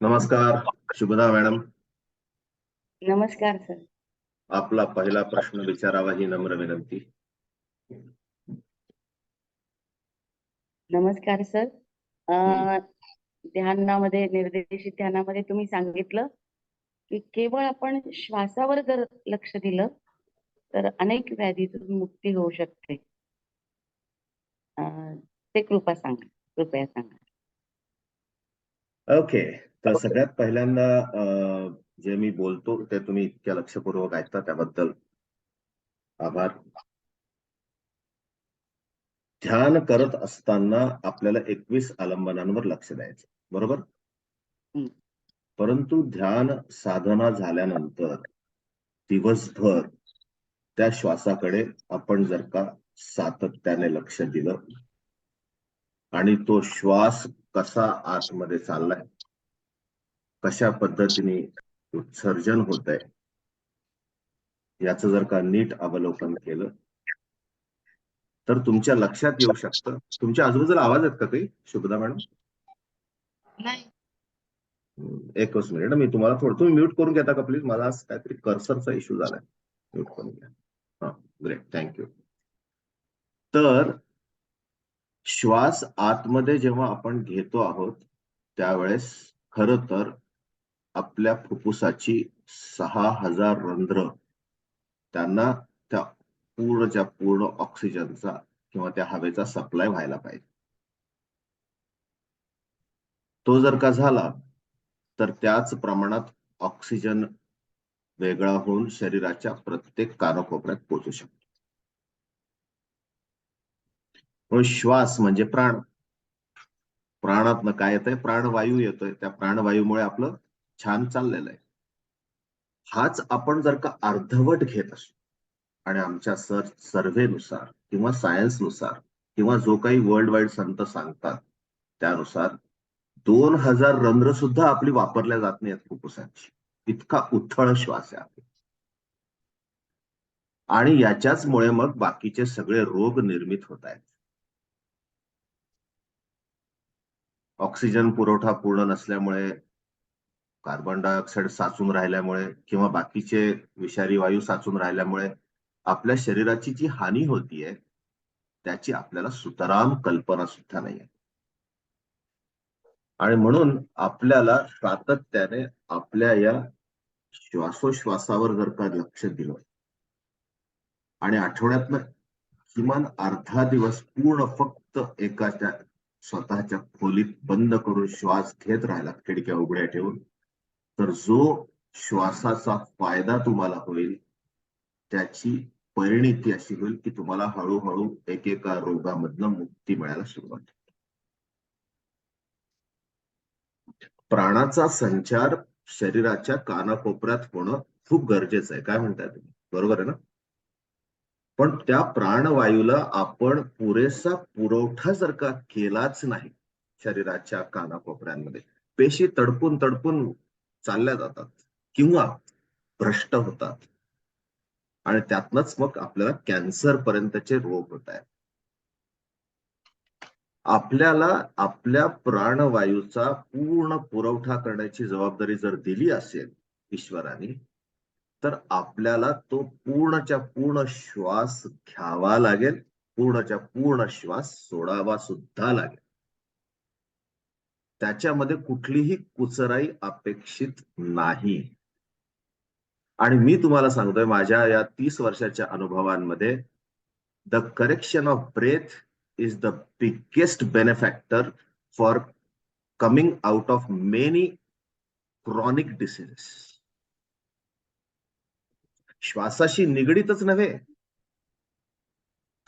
नमस्कार शुभदा मॅडम. नमस्कार सर. आपला पहिला प्रश्न विचारावा ही नम्र विनंती. नमस्कार सर. ध्यानामध्ये, निर्देशित ध्यानामध्ये तुम्ही सांगितलं की केवळ आपण श्वासावर जर लक्ष दिलं तर अनेक व्याधीतून मुक्ती होऊ शकते. ते कृपया सांगा. ओके, तर सगळ्यात पहिल्यांदा जे मी बोलतो ते तुम्ही इतक्या लक्षपूर्वक ऐकता त्याबद्दल आभार. ध्यान करत असताना आपल्याला 21 आलंबनांवर लक्ष द्यायचं, बरोबर? परंतु ध्यान साधना झाल्यानंतर दिवसभर त्या श्वासाकडे आपण जर का सातत्याने लक्ष दिलं आणि तो श्वास कसा आतमध्ये चाललाय, कशा पद्धतीने उत्सर्जन होत आहे याचं जर का नीट अवलोकन केलं तर तुमच्या लक्षात येऊ शकतं. तुमच्या आजूबाजूला आवाज आहेत का काही शुभदा मॅडम? नाही. एकच मिनिट, मी तुम्हाला थोडं तुम्ही म्यूट करून घेता का प्लीज? मला आज काहीतरी कर्सरचा इश्यू झालाय. म्यूट करून घ्या. हा, ग्रेट, थँक्यू. तर श्वास आतमध्ये जेव्हा आपण घेतो आहोत त्यावेळेस खरं तर आपल्या फुफ्फुसाची 6000 रंध्र त्यांना त्या पूर्णच्या पूर्ण ऑक्सिजनचा किंवा त्या हवेचा सप्लाय व्हायला पाहिजे. तो जर का झाला तर त्याच प्रमाणात ऑक्सिजन वेगळा होऊन शरीराच्या प्रत्येक कानाकोपऱ्यात पोहोचू शकतो. म्हणून श्वास म्हणजे प्राण. प्राणातनं काय येतंय? प्राणवायू येतोय. त्या प्राणवायूमुळे आपलं छान चाललेलं आहे. हाच आपण जर का अर्धवट घेत असू आणि आमच्या सर्व्हेनुसार किंवा सायन्सनुसार किंवा जो काही वर्ल्ड वाईड संत सांगतात त्यानुसार 2000 रंध्र सुद्धा आपली वापरल्या जात नाहीत फुफ्फुसाची. इतका उथळ श्वास आहे. आणि याच्याचमुळे मग बाकीचे सगळे रोग निर्मित होत आहेत. ऑक्सिजन पुरवठा पूर्ण नसल्यामुळे, कार्बन डायऑक्साईड साचून राहिल्यामुळे किंवा बाकीचे विषारी वायू साचून राहिल्यामुळे आपल्या शरीराची जी हानी होतीये त्याची आपल्याला सुतराम कल्पना सुद्धा नाहीये. आणि म्हणून आपल्याला सातत्याने आपल्या या श्वासोश्वासावर जर का लक्ष दिलं आणि आठवड्यातनं किमान अर्धा दिवस पूर्ण फक्त एकाच्या स्वतःच्या खोलीत बंद करून श्वास घेत राहिला खिडक्या उघड्या ठेवून, तर जो श्वासाचा फायदा तुम्हाला होईल त्याची परिणिती अशी होईल की तुम्हाला हळूहळू एकेका रोगामधनं मुक्ती मिळायला सुरुवात होईल. प्राणाचा संचार शरीराच्या कानाकोपऱ्यात होणं खूप गरजेचं आहे. काय म्हणताय तुम्ही? बरोबर आहे ना? पण त्या प्राणवायूला आपण पुरेसा पुरवठा जर का केलाच नाही शरीराच्या कानाकोपऱ्यांमध्ये, पेशी तडपून तडपून चालल्या जातात किंवा भ्रष्ट होतात आणि त्यातनच मग आपल्याला कॅन्सर पर्यंतचे रोग होत आहेत. आपल्याला आपल्या प्राणवायूचा पूर्ण पुरवठा करण्याची जबाबदारी जर दिली असेल ईश्वराने, तर आपल्याला तो पूर्णच्या पूर्ण श्वास घ्यावा लागेल, पूर्णच्या पूर्ण श्वास सोडावा सुद्धा लागेल. त्याच्यामध्ये कुठलीही कुचराई अपेक्षित नाही. आणि मी तुम्हाला सांगतोय माझ्या या 30 वर्षाच्या अनुभवांमध्ये the correction of breath is the biggest benefactor for coming out of many chronic diseases. श्वासाशी निगडीतच नव्हे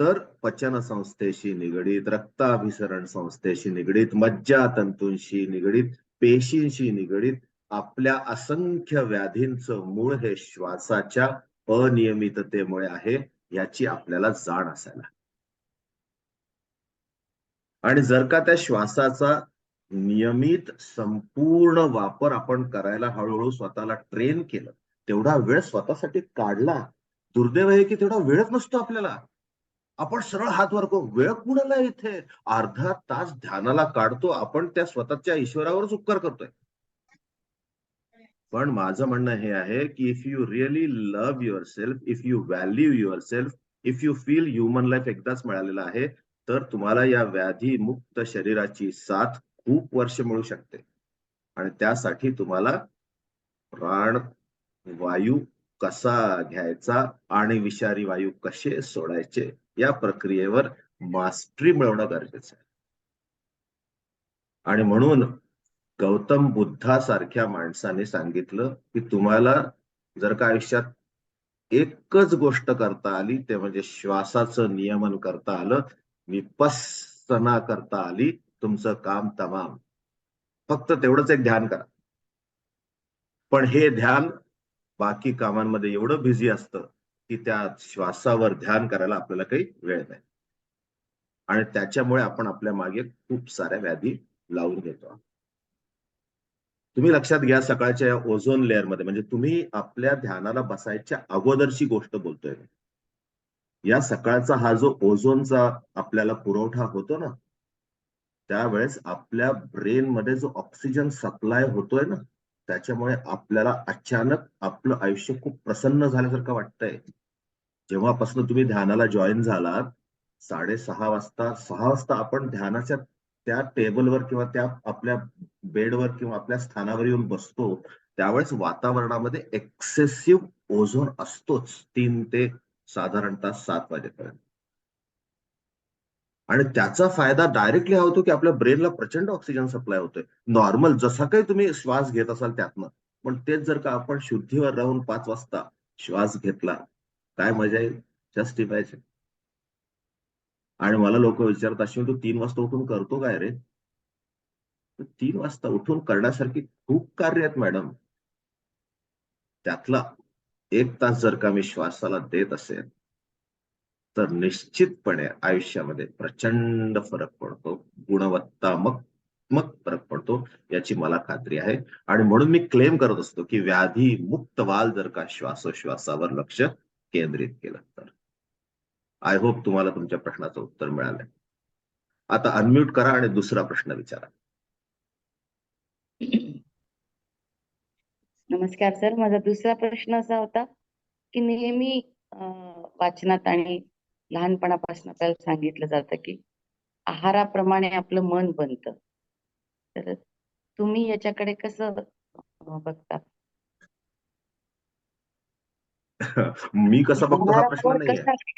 तर पचन संस्थेशी निगडीत, रक्ताभिसरण संस्थेशी निगडीत, मज्जातंतूंशी निगडीत, पेशींशी निगडीत आपल्या असंख्य व्याधींचं मूळ हे श्वासाच्या अनियमिततेमुळे आहे याची आपल्याला जाण असायला. आणि जर का त्या श्वासाचा नियमित संपूर्ण वापर आपण करायला हळूहळू स्वतःला ट्रेन केलं, तेवढा वेळ स्वतःसाठी काढला. दुर्दैव आहे की तेवढा वेळच नसतो आपल्याला. आपण सरळ हात वर करू, वेळ कुणाला इथे अर्धा तास ध्यानाला काढतो आपण, त्या स्वतःच्या ईश्वरावरच उपकार करतोय. पण माझं म्हणणं हे आहे की if you really love your self, if you value your self, if you feel human life एकदाच मिळालेला आहे, तर तुम्हाला या व्याधी मुक्त शरीराची साथ खूप वर्ष मिळू शकते. आणि त्यासाठी तुम्हाला प्राण वायू कसा घ्यायचा आणि विषारी वायू कसे सोडायचे या प्रक्रियेवर मास्टरी मिळवणं गरजेचं आहे. आणि म्हणून गौतम बुद्धासारख्या माणसाने सांगितलं की तुम्हाला जर का आयुष्यात एकच गोष्ट करता आली ते म्हणजे श्वासाचं नियमन करता आलं, विपස්සना करता आली, तुमचं काम तमाम. फक्त तेवढंच एक ध्यान करा. पण हे ध्यान बाकी कामांमध्ये एवढं बिझी असतं की त्या श्वासावर ध्यान करायला आपल्याला काही वेळ नाही. आणि त्याच्यामुळे आपण आपल्या मागे खूप साऱ्या व्याधी लावून घेतो. तुम्ही लक्षात घ्या, सकाळच्या ओझोन लेअर मध्ये, म्हणजे तुम्ही आपल्या ध्यानाला बसायच्या अगोदरची गोष्ट बोलतोय. या सकाळचा हा जो ओझोनचा आपल्याला पुरवठा होतो ना, त्यावेळेस आपल्या ब्रेन मध्ये जो ऑक्सिजन सप्लाय होतोय ना, त्याच्यामुळे आपल्याला अचानक आपलं आयुष्य खूप प्रसन्न झाल्यासारखं वाटतंय. जेव्हापासून तुम्ही ध्यानाला जॉईन झालात, 6:30 वाजता, 6 वाजता आपण ध्यानाच्या त्या टेबलवर किंवा त्या आपल्या बेडवर किंवा आपल्या स्थानावर येऊन बसतो, त्यावेळेस वातावरणामध्ये एक्सेसिव्ह ओझोन असतोच 3 ते साधारणतः 7 वाजेपर्यंत. आणि त्याचा फायदा डायरेक्टली हा होतो की आपल्या ब्रेनला प्रचंड ऑक्सिजन सप्लाय होतोय. नॉर्मल जसा काही तुम्ही श्वास घेत असाल त्यातनं. पण तेच जर का आपण शुद्धीवर राहून 5 वाजता श्वास घेतला, काय मजा येईल. Just imagine. आणि मला लोक विचारत असेल, तू 3 वाजता उठून करतो काय रे? 3 वाजता उठून करण्यासारखी खूप कार्य आहेत मॅडम. त्यातला 1 तास जर का मी श्वासाला देत असेल, तर निश्चितपणे आयुष्यामध्ये प्रचंड फरक पडतो. गुणवत्ता मग मग फरक पडतो, याची मला खात्री आहे. आणि म्हणून मी क्लेम करत असतो की व्याधी मुक्त व्हाल जर का श्वासोश्वासावर लक्ष केंद्रित केलं तर. आय होप तुम्हाला तुमच्या प्रश्नाचं उत्तर मिळालंय. आता अनम्यूट करा आणि दुसरा प्रश्न विचारा. नमस्कार सर, माझा दुसरा प्रश्न असा होता की नेहमी वाचनात आणि लहानपणापासून आपल्याला सांगितलं जातं की आहाराप्रमाणे आपलं मन बनतं. तर तुम्ही याच्याकडे कसं बघता? मी कसा बघतो हा प्रश्न आहारावर नाहीये. कसा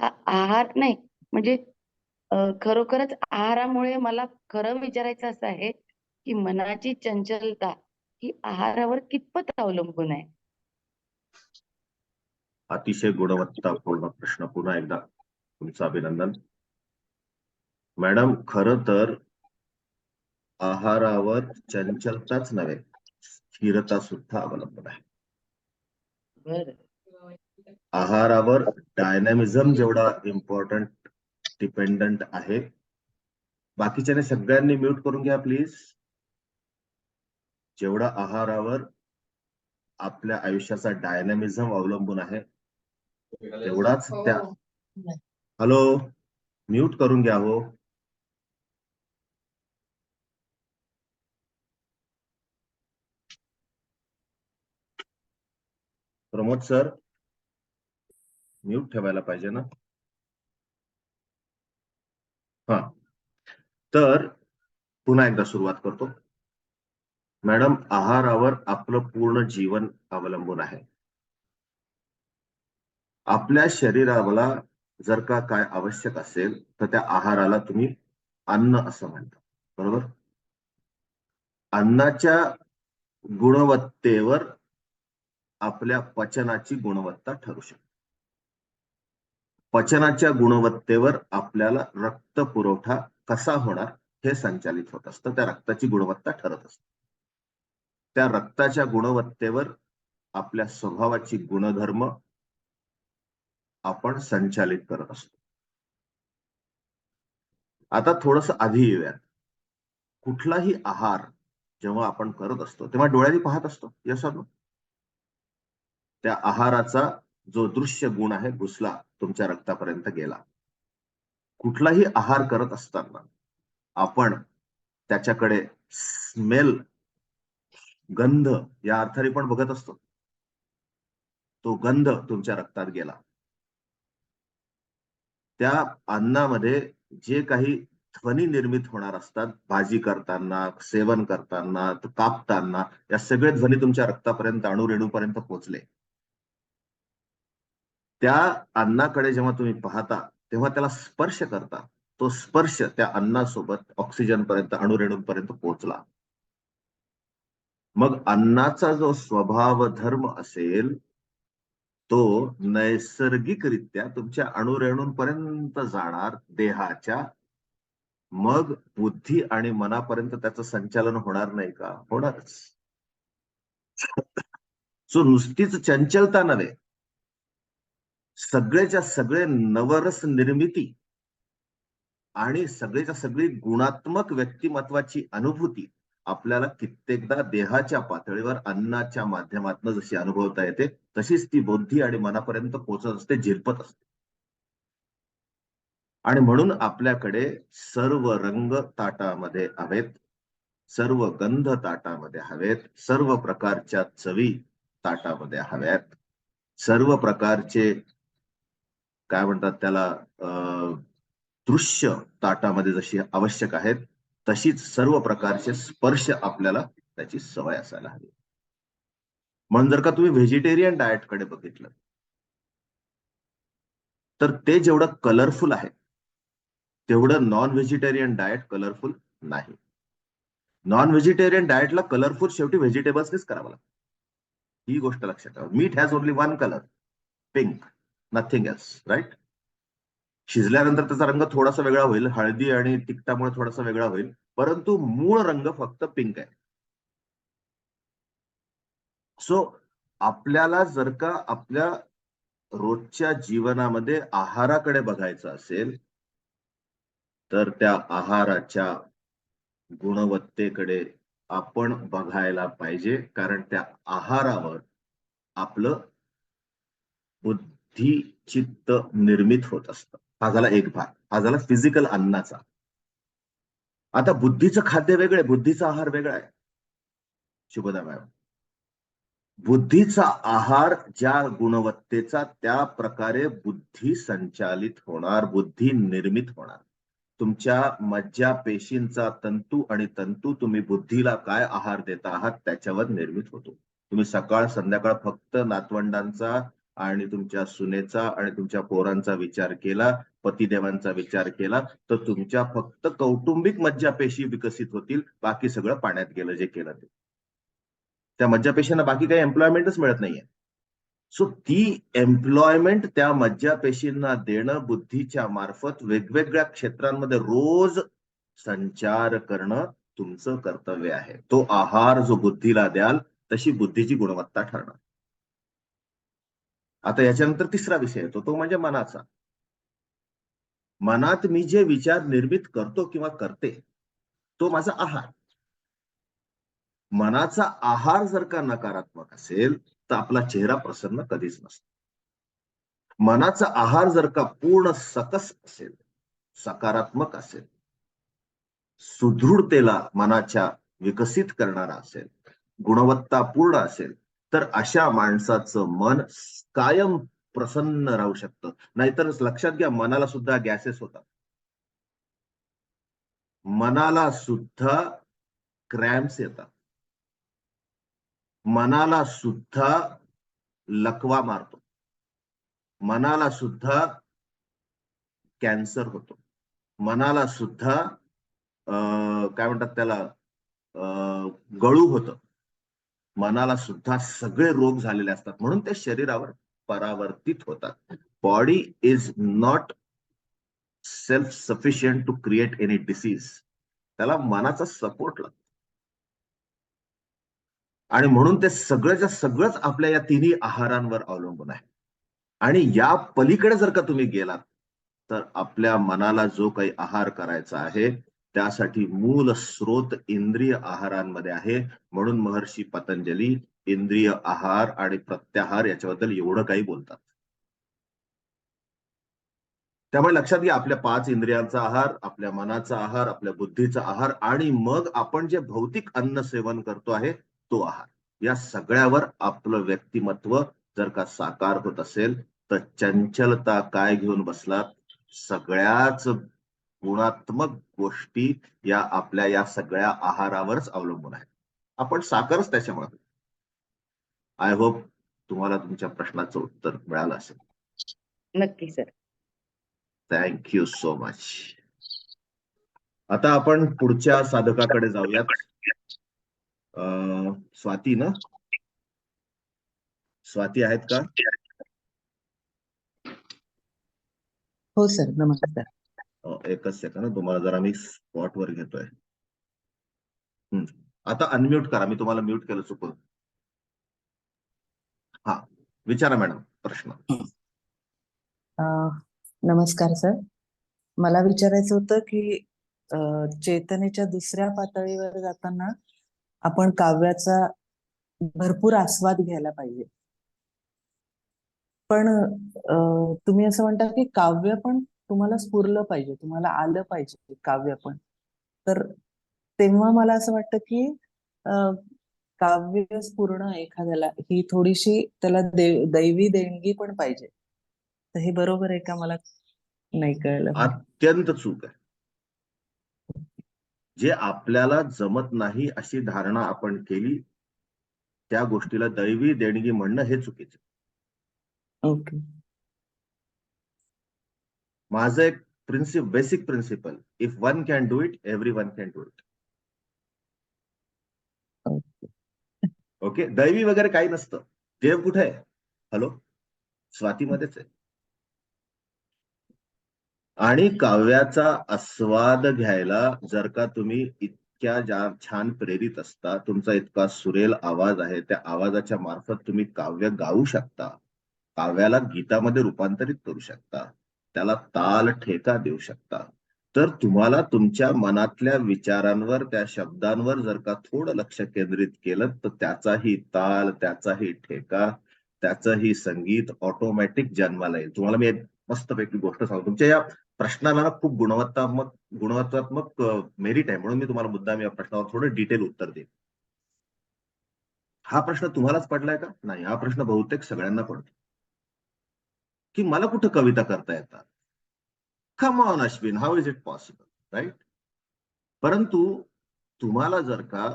हा आहार नाही, म्हणजे खरोखरच आहारामुळे मला खरं विचारायचं असं आहे की मनाची चंचलता ही आहारावर कितपत अवलंबून आहे? अतिशय गुणवत्तापूर्ण प्रश्न. पुन्हा एकदा तुमचं अभिनंदन. मॅडम, खरं तर आहारावर चंचलताच नव्हे, स्थिरता सुद्धा अवलंबून आहे. बरं. आहारावर डायनॅमिझम जेवढा इम्पॉर्टंट डिपेंडंट आहे. बाकीच्याने सगळ्यांनी म्यूट करून घ्या प्लीज. जेवढा आहारावर आपल्या आयुष्याचा डायनॅमिझम अवलंबून आहे, तेवढाच त्या हॅलो, म्यूट करून घ्या हो. प्रमोद सर, म्यूट ठेवायला पाहिजे ना. हा, तर पुन्हा एकदा सुरुवात करतो. मॅडम, आहारावर आपलं पूर्ण जीवन अवलंबून आहे. आपल्या शरीराला जर का काय आवश्यक असेल, तर त्या आहाराला तुम्ही अन्न असं म्हणता, बरोबर? अन्नाच्या गुणवत्तेवर आपल्या पचनाची गुणवत्ता ठरू शकते. पचनाच्या गुणवत्तेवर आपल्याला रक्त पुरवठा कसा होणार हे संचालित होत असतं. त्या रक्ताची गुणवत्ता ठरत असते. त्या रक्ताच्या गुणवत्तेवर आपल्या स्वभावाची गुणधर्म आपण संचालित करत असतो. आता थोडस आधी येऊयात. कुठलाही आहार जेव्हा आपण करत असतो तेव्हा डोळ्यांनी पाहत असतो, यस ऑर नो? त्या आहाराचा जो दृश्य गुण आहे घुसला, तुमच्या रक्तापर्यंत गेला. कुठलाही आहार करत असताना आपण त्याच्याकडे स्मेल गंध या अर्थाने पण बघत असतो. तो गंध तुमच्या रक्तात गेला. त्या अन्नामध्ये जे काही ध्वनी निर्मित होणार असतात, भाजी करताना, सेवन करताना, कापताना, या सगळे ध्वनी तुमच्या रक्तापर्यंत, अणुरेणूपर्यंत पोहोचले. त्या अन्नाकडे जेव्हा तुम्ही पाहता तेव्हा त्याला स्पर्श करता. तो स्पर्श त्या अन्नासोबत ऑक्सिजन पर्यंत, अणुरेणूंपर्यंत पोहोचला. मग अन्नाचा जो स्वभाव धर्म असेल तो नैसर्गिकरित्या तुमच्या अणुरेणूंपर्यंत जाणार देहाच्या. मग बुद्धी आणि मनापर्यंत त्याचं संचालन होणार नाही का? होणारच. सो नुसतीच चंचलता नव्हे, सगळेच्या सगळे नवरस निर्मिती आणि सगळेच्या सगळी गुणात्मक व्यक्तिमत्वाची अनुभूती आपल्याला कित्येकदा देहाच्या पातळीवर अन्नाच्या माध्यमातून जशी अनुभवता येते, तशीच ती बुद्धी आणि मनापर्यंत पोहोचत असते, झिरपत असते. आणि म्हणून आपल्याकडे सर्व रंग ताटामध्ये हवेत, सर्व गंध ताटामध्ये हवेत, सर्व प्रकारच्या चवी ताटामध्ये हव्यात, सर्व प्रकारचे काय म्हणतात त्याला दृश्य ताटामध्ये जशी आवश्यक आहेत, तशीच सर्व प्रकारचे स्पर्श आपल्याला त्याची सवय असायला हवी. म्हणून जर का तुम्ही व्हेजिटेरियन डाएटकडे बघितलं तर ते जेवढं कलरफुल आहे तेवढं नॉन व्हेजिटेरियन डाएट कलरफुल नाही. नॉन व्हेजिटेरियन डाएटला कलरफुल शेवटी व्हेजिटेबल्सनीच करावं लागतं. ही गोष्ट लक्षात ठेवा. Meat has only one colour, pink, nothing else, right? शिजल्यानंतर त्याचा रंग थोडासा वेगळा होईल, हळदी आणि तिखटामुळे थोडासा वेगळा होईल, परंतु मूळ रंग फक्त पिंक आहे. सो आपल्याला जर का आपल्या रोजच्या जीवनामध्ये आहाराकडे बघायचं असेल तर त्या आहाराच्या गुणवत्तेकडे आपण बघायला पाहिजे, कारण त्या आहारावर आपलं बुद्धी चित्त निर्मित होत असतं. हा झाला एक भाग, हा झाला फिजिकल अन्नाचा. आता बुद्धीचं खाद्य वेगळं आहे, बुद्धीचा आहार वेगळा आहे. शुभदा मॅडम, बुद्धीचा आहार ज्या गुणवत्तेचा त्या प्रकारे बुद्धी संचालित होणार, बुद्धी निर्मित होणार. तुमच्या मज्जा पेशींचा तंतू आणि तंतू तुम्ही बुद्धीला काय आहार देता आहात त्याच्यावर निर्मित होतो. तुम्ही सकाळ संध्याकाळ फक्त नातवंडांचा आणि तुमच्या सुनेचा आणि तुमच्या पोरांचा विचार केला, पतिदेवांचा विचार केला, तर तुमच्या फक्त कौटुंबिक मज्जापेशी विकसित होतील. बाकी सगळं पाण्यात गेलं जे केलं ते. त्या मज्जापेशींना बाकी काही एम्प्लॉयमेंटच मिळत नाहीये. सो ती एम्प्लॉयमेंट त्या मज्जापेशींना देणं, बुद्धीच्या मार्फत वेगवेगळ्या क्षेत्रांमध्ये रोज संचार करणं तुमचं कर्तव्य आहे. तो आहार जो बुद्धीला द्याल तशी बुद्धीची गुणवत्ता ठरणार. आता याच्यानंतर तिसरा विषय येतो, तो म्हणजे मनाचा. मनात मी जे विचार निर्मित करतो किंवा करते तो माझा आहार. मनाचा आहार जर का नकारात्मक असेल तर आपला चेहरा प्रसन्न कधीच नसतो. मनाचा आहार जर का पूर्ण सकस असेल, सकारात्मक असेल, सुदृढतेला मनाच्या विकसित करणारा असेल, गुणवत्तापूर्ण असेल, तर अशा माणसाचं मन कायम प्रसन्न राहू शकतं. नाहीतर लक्षात घ्या, मनाला सुद्धा गॅसेस होतात, मनाला सुद्धा क्रॅम्प्स येतात, मनाला सुद्धा लकवा मारतो, मनाला सुद्धा कॅन्सर होतो, मनाला सुद्धा काय म्हणतात त्याला गळू होतं, मनाला सुद्धा सगळे रोग झालेले असतात. म्हणून ते शरीरावर परावर्तित होतात. Body is not self sufficient to create any disease. त्याला मनाचा सपोर्ट लागतो. आणि म्हणून ते सगळंच्या सगळंच आपल्या या तिन्ही आहारांवर अवलंबून आहे. आणि या पलीकडे जर का तुम्ही गेलात तर आपल्या मनाला जो काही आहार करायचा आहे त्यासाठी मूल स्रोत इंद्रिय आहारांमध्ये आहे. म्हणून महर्षी पतंजली इंद्रिय आहार आणि प्रत्याहार याच्याबद्दल एवढं काही बोलतात. त्यामुळे लक्षात घ्या, आपल्या 5 इंद्रियांचा आहार, आपल्या मनाचा आहार, आपल्या बुद्धीचा आहार आणि मग आपण जे भौतिक अन्न सेवन करतो आहे तो आहार, या सगळ्यावर आपलं व्यक्तिमत्व जर का साकार होत असेल तर चंचलता काय घेऊन बसलात, सगळ्याच गुणात्मक गोष्टी या आपल्या या सगळ्या आहारावरच अवलंबून आहेत. आपण साकारच त्याच्यामुळे. आय होप तुम्हाला तुमच्या प्रश्नाचं उत्तर मिळालं असेल. नक्की सर. Thank you so much. आता आपण पुढच्या साधकाकडे जाऊयात. स्वाती ना, स्वाती आहेत का? हो सर, नमस्कार. एकच सेकंड, तुम्हाला जरा मी स्पॉटवर घेतोय. आता अनम्यूट करा, मी तुम्हाला म्यूट केलं चुकून. हा, विचारा मॅडम प्रश्न. नमस्कार सर. मला विचारायचं होतं की चेतनेच्या दुसऱ्या पातळीवर जाताना आपण काव्याचा भरपूर आस्वाद घ्यायला पाहिजे, पण तुम्ही असं म्हणता की काव्य पण तुम्हाला स्फुरलं पाहिजे, तुम्हाला आलं पाहिजे काव्य पण. तर तेव्हा मला असं वाटतं की काव्य स्फुरणं एखाद्याला ही थोडीशी त्याला दैवी देणगी पण पाहिजे. तर हे बरोबर आहे का? मला नाही कळलं. अत्यंत चूक आहे. जे आपल्याला जमत नाही अशी धारणा आपण केली, त्या गोष्टीला दैवी देणगी म्हणणं हे चुकीचं. ओके. माझं एक basic principle, if one can do it, every one can do it. Okay, दैवी वगैरे काही नसतं. देव कुठे आहे? हॅलो, स्वातीमध्येच आहे. आणि काव्याचा आस्वाद घ्यायला जर का तुम्ही इतक्या छान प्रेरित असता, तुमचा इतका सुरेल आवाज आहे, त्या आवाजाच्या मार्फत तुम्ही काव्य गाऊ शकता, काव्याला गीतामध्ये रूपांतरित करू शकता, त्याला ताल ठेका देऊ शकता, तर तुम्हाला तुमच्या मनातल्या विचारांवर, त्या शब्दांवर जर का थोडं लक्ष केंद्रित केलं तर त्याचाही ताल, त्याचाही ठेका, त्याचंही संगीत ऑटोमॅटिक जन्माला येईल. तुम्हाला मी एक मस्तपैकी गोष्ट सांगतो. तुमच्या या प्रश्नाला ना खूप गुणवत्तात्मक मेरिट आहे, म्हणून मी तुम्हाला मुद्दाम या प्रश्नावर थोडं डिटेल उत्तर देईन. हा प्रश्न तुम्हालाच पडलाय का? नाही, हा प्रश्न बहुतेक सगळ्यांना पडतो की मला कुठं कविता करता येतात. Come on Ashwin, how is it possible, right? परंतु तुम्हाला जर का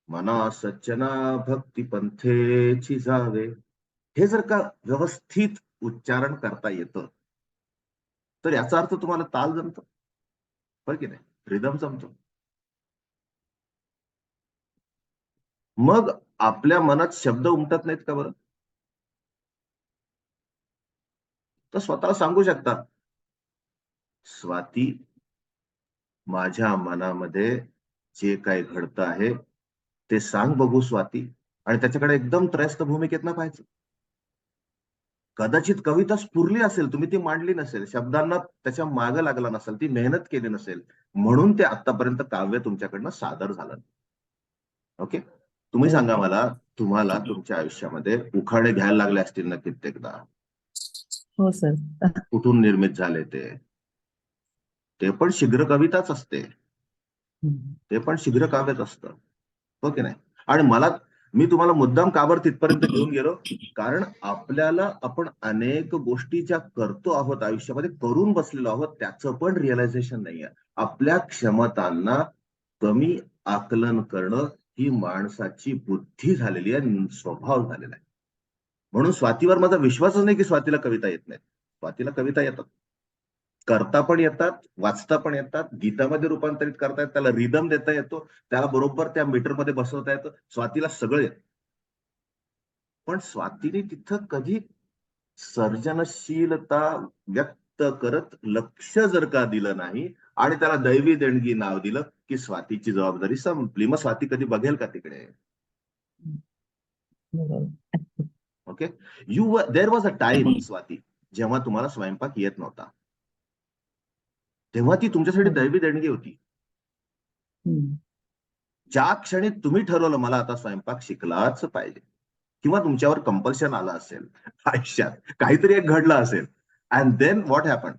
मना सज्जना भक्ती पंथेची जावे, हे जर का व्यवस्थित उच्चारण करता येतं, तर याचा अर्थ तुम्हाला ताल जमतो, होय की नाही? रिदम जमतो. मग आपल्या मनात शब्द उमटत नाहीत का बरं? तर स्वतःला सांगू शकता, स्वाती, माझ्या मनामध्ये जे काही घडतं आहे ते सांग बघू स्वाती. आणि त्याच्याकडे एकदम त्रयस्थ भूमिकेत ना पाहायचं. कदाचित कविता स्फुरली असेल, तुम्ही ती मांडली नसेल, शब्दांना त्याच्या मागे लागला नसेल, ती मेहनत केली नसेल, म्हणून ते आतापर्यंत काव्य तुमच्याकडनं सादर झालं. ओके, तुम्ही सांगा मला, तुम्हाला तुमच्या आयुष्यामध्ये उखाणे घ्यायला लागले असतील ना कित्येकदा? हो सर. कुठून निर्मित झाले ते पण शीघ्र कविताच असते, ते पण शीघ्र काव्यच असतं, हो की नाही? आणि मी तुम्हाला मुद्दाम का बरं तिथपर्यंत घेऊन गेलो, कारण आपल्याला आपण अनेक गोष्टी ज्या करतो आहोत आयुष्यामध्ये, करून बसलेलो आहोत, त्याचं पण रिअलायझेशन नाहीये. आपल्या क्षमतांना कमी आकलन करणं ही माणसाची बुद्धी झालेली आहे, स्वभाव झालेला आहे. म्हणून स्वातीवर माझा विश्वासच नाही की स्वातीला कविता येत नाहीत. स्वातीला कविता येतात, करता पण येतात, वाचता पण येतात, गीतामध्ये रूपांतरित करता येतात, त्याला रिदम देता येतो, त्याला बरोबर त्या मीटरमध्ये बसवता येतं. स्वातीला सगळं येतं. पण स्वातीने तिथं कधी सर्जनशीलता व्यक्त करत लक्ष जर का दिलं नाही आणि त्याला दैवी देणगी नाव दिलं की स्वातीची जबाबदारी संपली, मग स्वाती कधी बघेल का तिकडे? Okay, there was a time Swati, जेव्हा तुम्हाला स्वयंपाक येत नव्हता, तेव्हा ती तुमच्यासाठी दैवी देणगी होती. ज्या क्षणी तुम्ही ठरवलं मला आता स्वयंपाक शिकलाच पाहिजे, किंवा तुमच्यावर कंपल्शन आलं असेल, आयुष्यात काहीतरी एक घडलं असेल, and then what happen,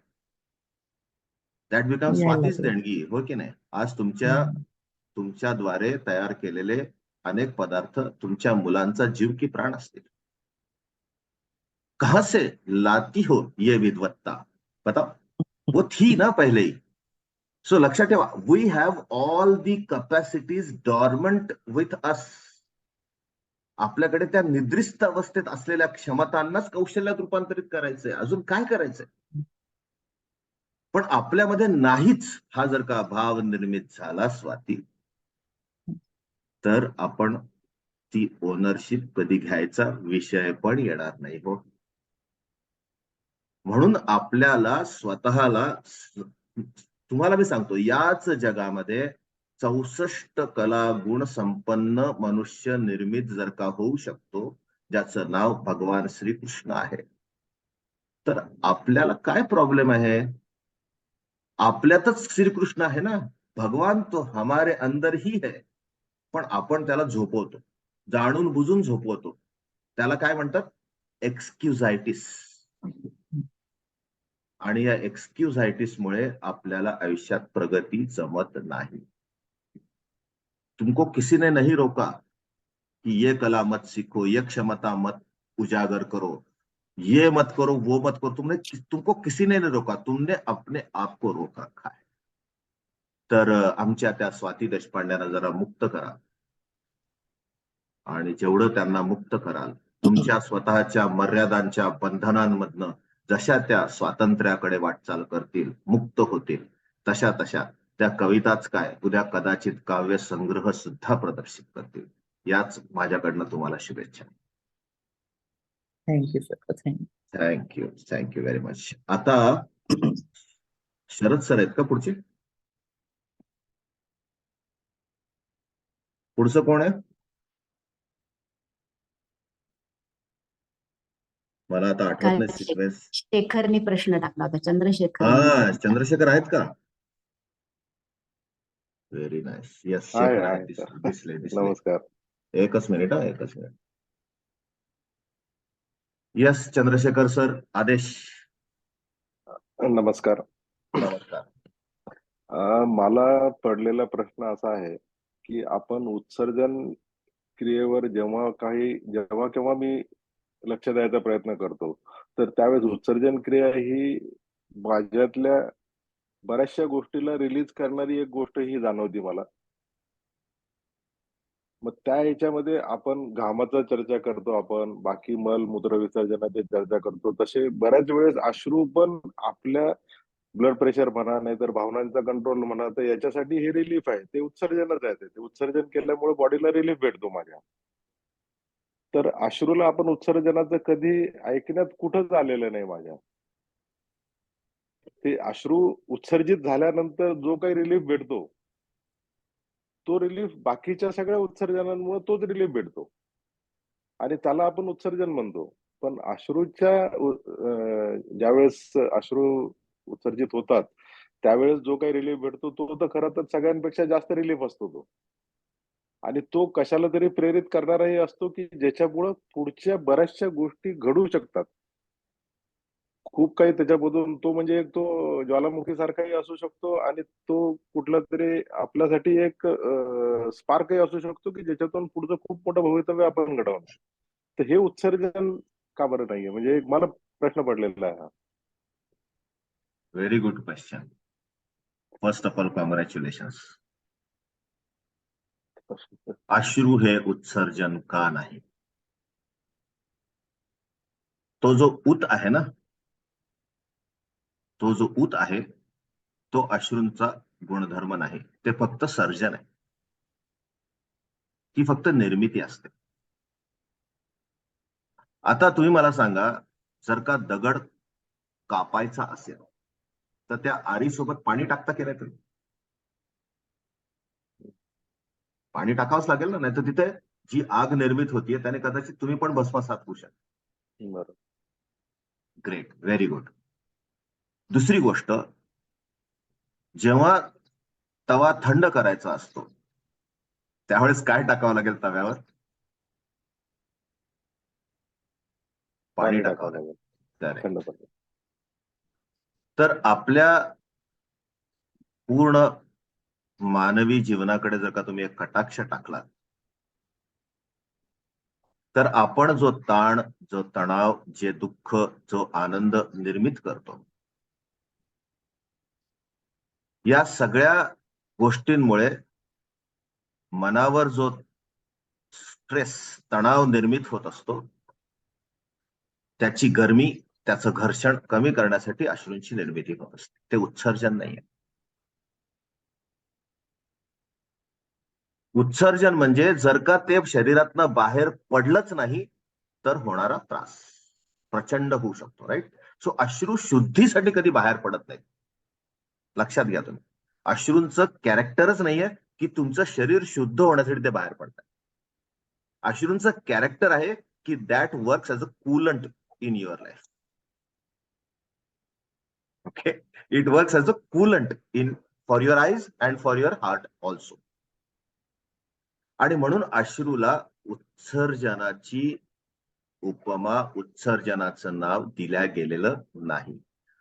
that become स्वातीच देणगी, हो की नाही? आज तुमच्याद्वारे तयार केलेले अनेक पदार्थ तुमच्या मुलांचा जीव की प्राण असतील. कहां से लाती हो ये विद्वत्ता, बताओ. वो थी ना पहले ही. सो लक्षात ठेवा, we have all the capacities dormant with us. आपल्याकडे त्या निद्रिस्त अवस्थेत असलेल्या क्षमतांनाच कौशल्यात रूपांतरित करायचंय. अजून काय करायचंय? पण आपल्यामध्ये नाहीच. हा जर का भाव निर्मित झाला स्वाती, तर आपण ती ओनरशिप कधी घ्यायचा विषय पण येणार नाही हो. म्हणून आपल्याला स्वतःला, तुम्हाला मी सांगतो, याच जगामध्ये 64 कला गुण संपन्न मनुष्य निर्मित जर का होऊ शकतो, ज्याचं नाव भगवान श्रीकृष्ण आहे, तर आपल्याला काय प्रॉब्लेम आहे? आपल्यातच श्रीकृष्ण आहे ना. भगवान तो हमारे अंदर ही है. पण आपण त्याला झोपवतो, जाणून बुजून झोपवतो. त्याला काय म्हणतात? एक्सक्युझायटिस. आणि या एक्सक्युझायटिसमुळे आपल्याला आयुष्यात प्रगती जमत नाही. तुमको किसी ने नहीं रोका कि ये कला मत सीखो, ये क्षमता मत उजागर करो, ये मत करो, वो मत करो. तुमको किसी ने नहीं रोका, तुमने अपने आप को रोक रखा है. तर आमच्या त्या स्वाती देशपांड्यांना जरा मुक्त करा. आणि जेवढं त्यांना मुक्त कराल, तुमच्या स्वतःच्या मर्यादांच्या बंधनांमधनं जशा त्या स्वातंत्र्याकडे वाटचाल करतील, मुक्त होतील, तशा तशा त्या कविताच काय, उद्या कदाचित काव्य संग्रह सुद्धा प्रदर्शित करतील. याच माझ्याकडनं तुम्हाला शुभेच्छा. Thank you sir. Thank you. Thank you very much. आता शरद सर आहेत का पुढचे? पुढचं कोण आहे? मला आता आठवत नाही सिक्वेन्स. शेखरनी प्रश्न टाकला होता, चंद्रशेखर. हा, चंद्रशेखर आहेत का? Very nice. यस, शेखर आहेत. दिसले. नमस्कार. एकच मिनिट. एकच मिनिट. यस, चंद्रशेखर सर, आदेश. नमस्कार. नमस्कार. मला पडलेला प्रश्न असा आहे की आपण उत्सर्जन क्रियेवर जेव्हा केव्हा मी लक्ष द्यायचा प्रयत्न करतो, तर त्यावेळेस उत्सर्जन क्रिया ही माझ्यातल्या बऱ्याचशा गोष्टीला रिलीज करणारी एक गोष्ट ही जाणवती मला. मग त्या याच्यामध्ये आपण घामाचा चर्चा करतो, आपण बाकी मल मूत्र विसर्जनाची चर्चा करतो, तसे बऱ्याच वेळेस अश्रू पण आपल्या ब्लड प्रेशर म्हणा, नाहीतर भावनांचा कंट्रोल म्हणा, तर याच्यासाठी हे रिलीफ आहे. ते उत्सर्जनच आहे. ते उत्सर्जन केल्यामुळे बॉडीला रिलीफ भेटतो माझ्या. तर अश्रूला आपण उत्सर्जनाचं कधी ऐकण्यात कुठंच आलेलं नाही माझ्या. ते अश्रू उत्सर्जित झाल्यानंतर जो काही रिलीफ भेटतो, तो रिलीफ बाकीच्या सगळ्या उत्सर्जनांमुळे तोच रिलीफ भेटतो आणि त्याला आपण उत्सर्जन म्हणतो. पण अश्रूच्या ज्यावेळेस अश्रू उत्सर्जित होतात, त्यावेळेस जो काही रिलीफ भेटतो तो तर खरं तर सगळ्यांपेक्षा जास्त रिलीफ असतो तो. आणि तो कशाला तरी प्रेरित करणाराही असतो की ज्याच्यामुळं पुढच्या बऱ्याचशा गोष्टी घडू शकतात. खूप काही त्याच्यामधून तो म्हणजे एक तो ज्वालामुखीसारखाही असू शकतो आणि तो कुठला तरी आपल्यासाठी एक स्पार्कही असू शकतो की ज्याच्यातून पुढचं खूप मोठं भवितव्य आपण घडवणार. तर हे उत्सर्जन का बरं नाहीये? म्हणजे एक मला प्रश्न पडलेला आहे हा. Very good question. First of all congratulations. अश्रू हे उत्सर्जन का नाही? तो जो उत आहे ना, तो जो उत आहे, तो अश्रूंचा गुणधर्म नाही. ते फक्त सर्जन आहे. ती फक्त निर्मिती असते. आता तुम्ही मला सांगा, जर का दगड कापायचा असेल तर त्या आरीसोबत पाणी टाकता की नाही तुम्ही? पाणी टाकावंच लागेल ना, नाही तर तिथे जी आग निर्मित होतीये त्याने कदाचित तुम्ही पण भस्मसात होऊ शकता. बरोबर. Great, very good. दुसरी गोष्ट, जेव्हा तवा थंड करायचा असतो त्यावेळेस काय टाकावं लागेल तव्यावर? पाणी टाकावं लागेल. थंड पाणी. तर आपल्या पूर्ण मानवी जीवनाकडे जर का तुम्ही एक कटाक्ष टाकला तर आपण जो ताण, जो तणाव, जे दुःख, जो आनंद निर्मित करतो, या सगळ्या गोष्टींमुळे मनावर जो स्ट्रेस, तणाव निर्मित होत असतो, त्याची गरमी, त्याचं घर्षण कमी करण्यासाठी अश्रूंची निर्मिती होत असते. ते उत्सर्जन नाहीये. उत्सर्जन म्हणजे जर का ते शरीरातनं बाहेर पडलंच नाही तर होणारा त्रास प्रचंड होऊ शकतो. राईट. सो अश्रू शुद्धीसाठी कधी बाहेर पडत नाही. लक्षात घ्या तुम्ही. अश्रूंचं कॅरेक्टरच नाहीये की तुमचं शरीर शुद्ध होण्यासाठी ते बाहेर पडतात. अश्रूंचं कॅरेक्टर आहे की that works as a coolant in your life. Okay. It works as a coolant in for your eyes and for your heart also. आणि म्हणून अश्रूला उत्सर्जनाची उपमा, उत्सर्जनाचं नाव दिल्या गेलेलं नाही.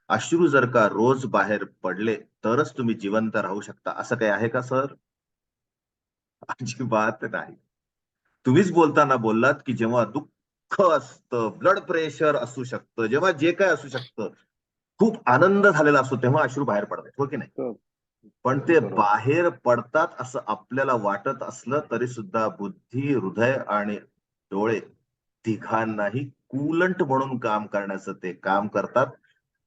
अश्रू जर का रोज बाहेर पडले तरच तुम्ही जिवंत राहू शकता असं काही आहे का सर? अजिबात नाही. तुम्हीच बोलताना बोललात की जेव्हा दुःख असतं, ब्लड प्रेशर असू शकतं, जेव्हा जे काय असू शकतं, खूप आनंद झालेला असतो तेव्हा अश्रू बाहेर पडतात. हो की नाही? हो. पण ते बरोबर. बाहेर पडतात असं आपल्याला वाटत असलं तरी सुद्धा बुद्धी, हृदय आणि डोळे तिघांनाही कूलंट म्हणून काम करण्याचं ते काम करतात.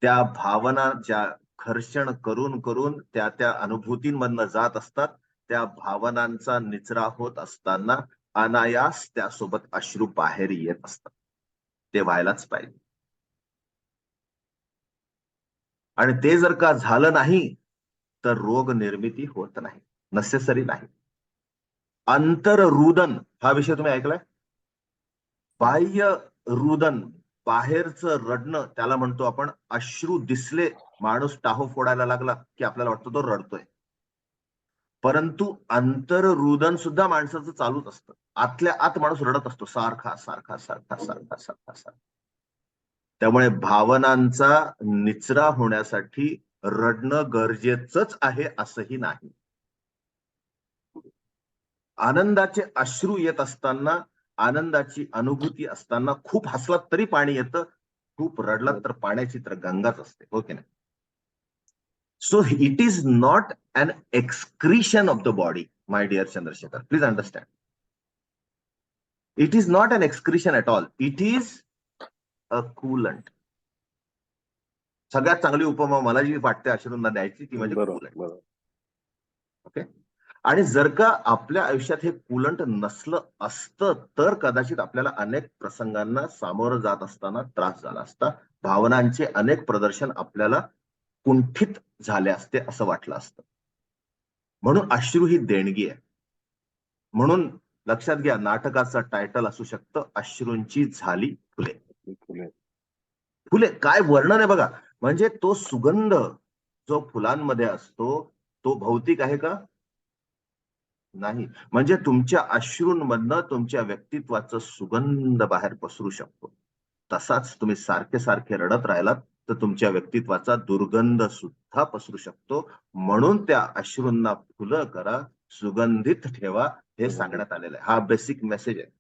त्या भावना ज्या घर्षण करून करून त्या अनुभूतींमधनं जात असतात, त्या भावनांचा निचरा होत असताना अनायास त्यासोबत अश्रू बाहेर येत असतात. ते व्हायलाच पाहिजे. आणि ते जर का झालं नाही तर रोग निर्मिती होत नाही. नेसेसरी नाही. अंतररुदन हा विषय तुम्ही ऐकलाय? बाह्य रुदन, बाहेरचं रडणं, त्याला म्हणतो आपण अश्रू दिसले, माणूस टाहो फोडायला लागला की आपल्याला वाटतं तो रडतोय. परंतु अंतररुदन सुद्धा माणसाचं चालूच असतं. आतल्या आत माणूस रडत असतो सारखा सारखा सारखा सारखा सारखा सारखा. त्यामुळे भावनांचा निचरा होण्यासाठी रडणं गरजेचंच आहे असंही नाही. आनंदाचे अश्रू येत असताना, आनंदाची अनुभूती असताना खूप हसलात तरी पाणी येतं, खूप रडलात तर पाण्याची तर गंगाच असते. हो की नाही? So it is not an excretion of the body, my dear Chandrashekhar. Please understand. It is not an excretion at all. It is a coolant. सगळ्यात चांगली उपमा मला जी वाटते अश्रूंना द्यायची ती म्हणजे बरोबर कूलंट. बरोबर. ओके. आणि जर का आपल्या आयुष्यात हे कूलंट नसलं असतं तर कदाचित आपल्याला अनेक प्रसंगांना सामोरं जात असताना त्रास झाला असता. भावनांचे अनेक प्रदर्शन आपल्याला कुंठित झाले असते असं वाटलं असतं. म्हणून अश्रू ही देणगी आहे. म्हणून लक्षात घ्या, नाटकाचं टायटल असू शकतं अश्रूंची झाली फुले. फुले. फुले काय वर्णन आहे बघा. म्हणजे तो सुगंध जो फुलांमध्ये असतो तो भौतिक आहे का? नाही. म्हणजे तुमच्या अश्रूंमधनं तुमच्या व्यक्तित्वाचा सुगंध बाहेर पसरू शकतो. तसाच तुम्ही सारखे सारखे रडत राहिलात तर तुमच्या व्यक्तित्वाचा दुर्गंध सुद्धा पसरू शकतो. म्हणून त्या अश्रूंना फुलं करा, सुगंधित ठेवा, हे सांगण्यात आलेलं आहे. हा बेसिक मेसेज आहे.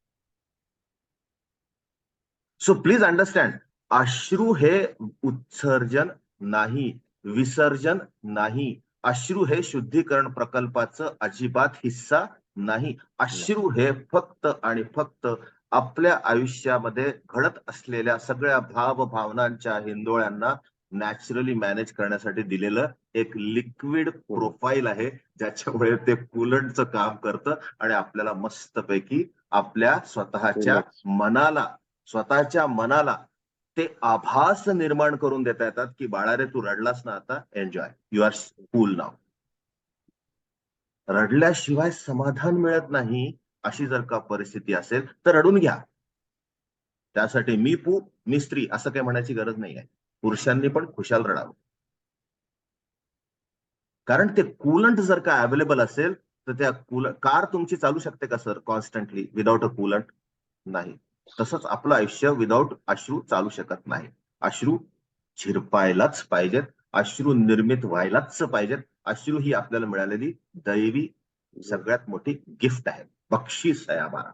सो प्लीज अंडरस्टँड, अश्रू हे उत्सर्जन नाही, विसर्जन नाही. अश्रू हे शुद्धीकरण प्रकल्पाचं अजिबात हिस्सा नाही. अश्रू हे फक्त आणि फक्त आपल्या आयुष्यामध्ये घडत असलेल्या सगळ्या भावनांच्या हिंदोळ्यांना नॅचरली मॅनेज करण्यासाठी दिलेलं एक लिक्विड प्रोफाईल आहे, ज्याच्यामुळे ते कूलंटचं काम करतं आणि आपल्याला मस्तपैकी आपल्या स्वतःच्या मनाला ते आभास निर्माण करून देता येतात की बाळा रे तू रडलास ना, आता एन्जॉय, यू आर कूल नाव. रडल्याशिवाय समाधान मिळत नाही अशी जर का परिस्थिती असेल तर रडून घ्या. त्यासाठी मी स्त्री असं काही म्हणायची गरज नाही आहे. पुरुषांनी पण खुशाल रडावं. कारण ते कूलंट जर का अवेलेबल असेल तर त्या कार तुमची चालू शकते का sir constantly without a coolant? नाही. तसंच आपलं आयुष्य विदाउट अश्रू चालू शकत नाही. अश्रू झिरपायलाच पाहिजेत, अश्रू निर्मित व्हायलाच पाहिजेत. अश्रू ही आपल्याला मिळालेली दैवी सगळ्यात मोठी गिफ्ट आहे, बक्षीस आहे आम्हाला.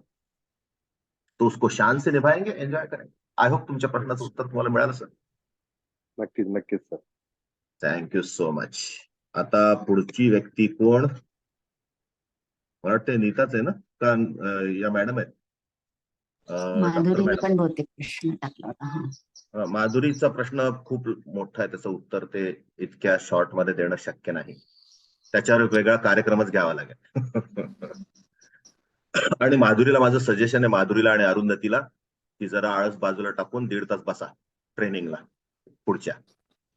तो उसको शान से निभाएंगे, एंजॉय करेंगे. आय होप तुमच्या प्रश्नाचं उत्तर तुम्हाला मिळालं सर. नक्कीच नक्कीच सर. Thank you so much. आता पुढची व्यक्ती कोण? मला वाटतं नीताच आहे ना, का या मॅडम आहेत? डॉक्टर माधुरीने मॅडम. पण बहुतेक प्रश्न टाकला होता. हा. माधुरीचा प्रश्न खूप मोठा आहे, त्याचं उत्तर ते इतक्या शॉर्ट मध्ये देणं शक्य नाही. त्याच्यावर एक वेगळा कार्यक्रमच घ्यावा लागेल. आणि माधुरीला माझं सजेशन आहे, माधुरीला आणि अरुंधतीला, की जरा आळस बाजूला टाकून 1.5 तास बसा ट्रेनिंगला. पुढच्या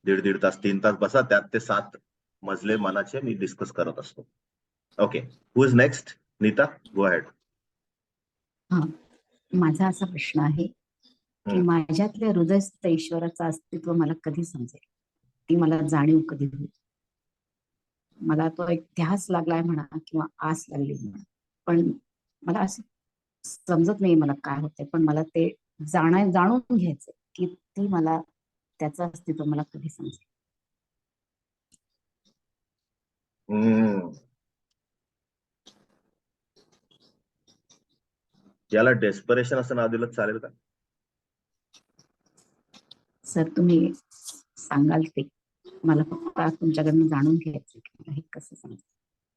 1.5 तास 3 तास बसा, त्यात ते 7 मजले मनाचे मी डिस्कस करत असतो. Okay, who is next? Nita, go ahead. हा, माझा असा प्रश्न आहे की माझ्यातल्या हृदयस्थ ईश्वराचं अस्तित्व मला कधी समजेल, ती मला जाणीव कधी होईल. मला तो एक ध्यास लागलाय म्हणा किंवा आस लागली म्हणा, पण मला असं समजत नाही मला काय होतंय, पण मला ते जाणून घ्यायचंय की ती मला, त्याचं अस्तित्व मला कधी समजेल. याला डेस्परेशन असं नाव दिलं चालेल का? सर तुम्ही सांगाल ते, मला फक्त तुमच्याकडनं जाणून घ्यायचं की मला हे कसं समजेल.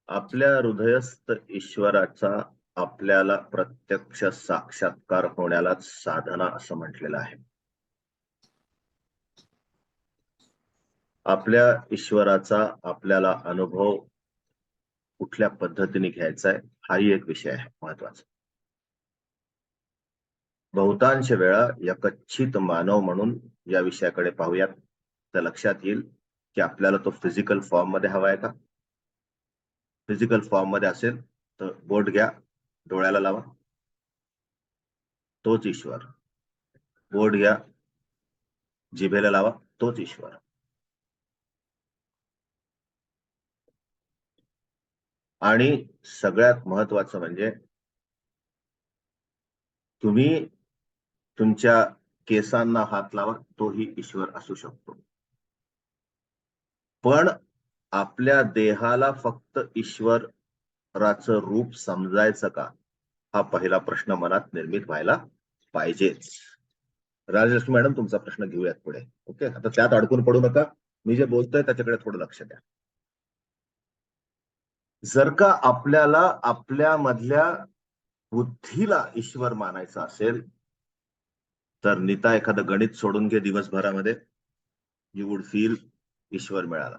आपल्या हृदयस्थ ईश्वराचा आपल्याला प्रत्यक्ष साक्षात्कार होण्यालाच साधना असं म्हटलेलं आहे. आपल्या ईश्वराचा आपल्याला अनुभव कुठल्या पद्धतीने घ्यायचा आहे, हाही एक विषय आहे महत्वाचा. बहुतांश वेळा यकच्छित मानव म्हणून या विषयाकडे पाहूयात, तर लक्षात येईल की आपल्याला तो फिजिकल फॉर्म मध्ये हवा आहे का? फिजिकल फॉर्म मध्ये असेल तर बोट घ्या, डोळ्याला लावा, तोच ईश्वर. बोट घ्या, जिभेला लावा, तोच ईश्वर. आणि सगळ्यात महत्वाचं म्हणजे तुम्ही तुमच्या केसांना हात लावा, तोही ईश्वर असू शकतो. पण आपल्या देहाला फक्त ईश्वराचं रूप समजायचं का, हा पहिला प्रश्न मनात निर्मित व्हायला पाहिजेच. राजलक्ष्मी मॅडम, तुमचा प्रश्न घेऊयात पुढे. ओके, आता त्यात अडकून पडू नका, मी जे बोलतोय त्याच्याकडे थोडं लक्ष द्या. जर का आपल्याला आपल्यामधल्या बुद्धीला ईश्वर मानायचं असेल, तर नीता एखादं गणित सोडून घे दिवसभरामध्ये, यू वुड फील ईश्वर मिळाला.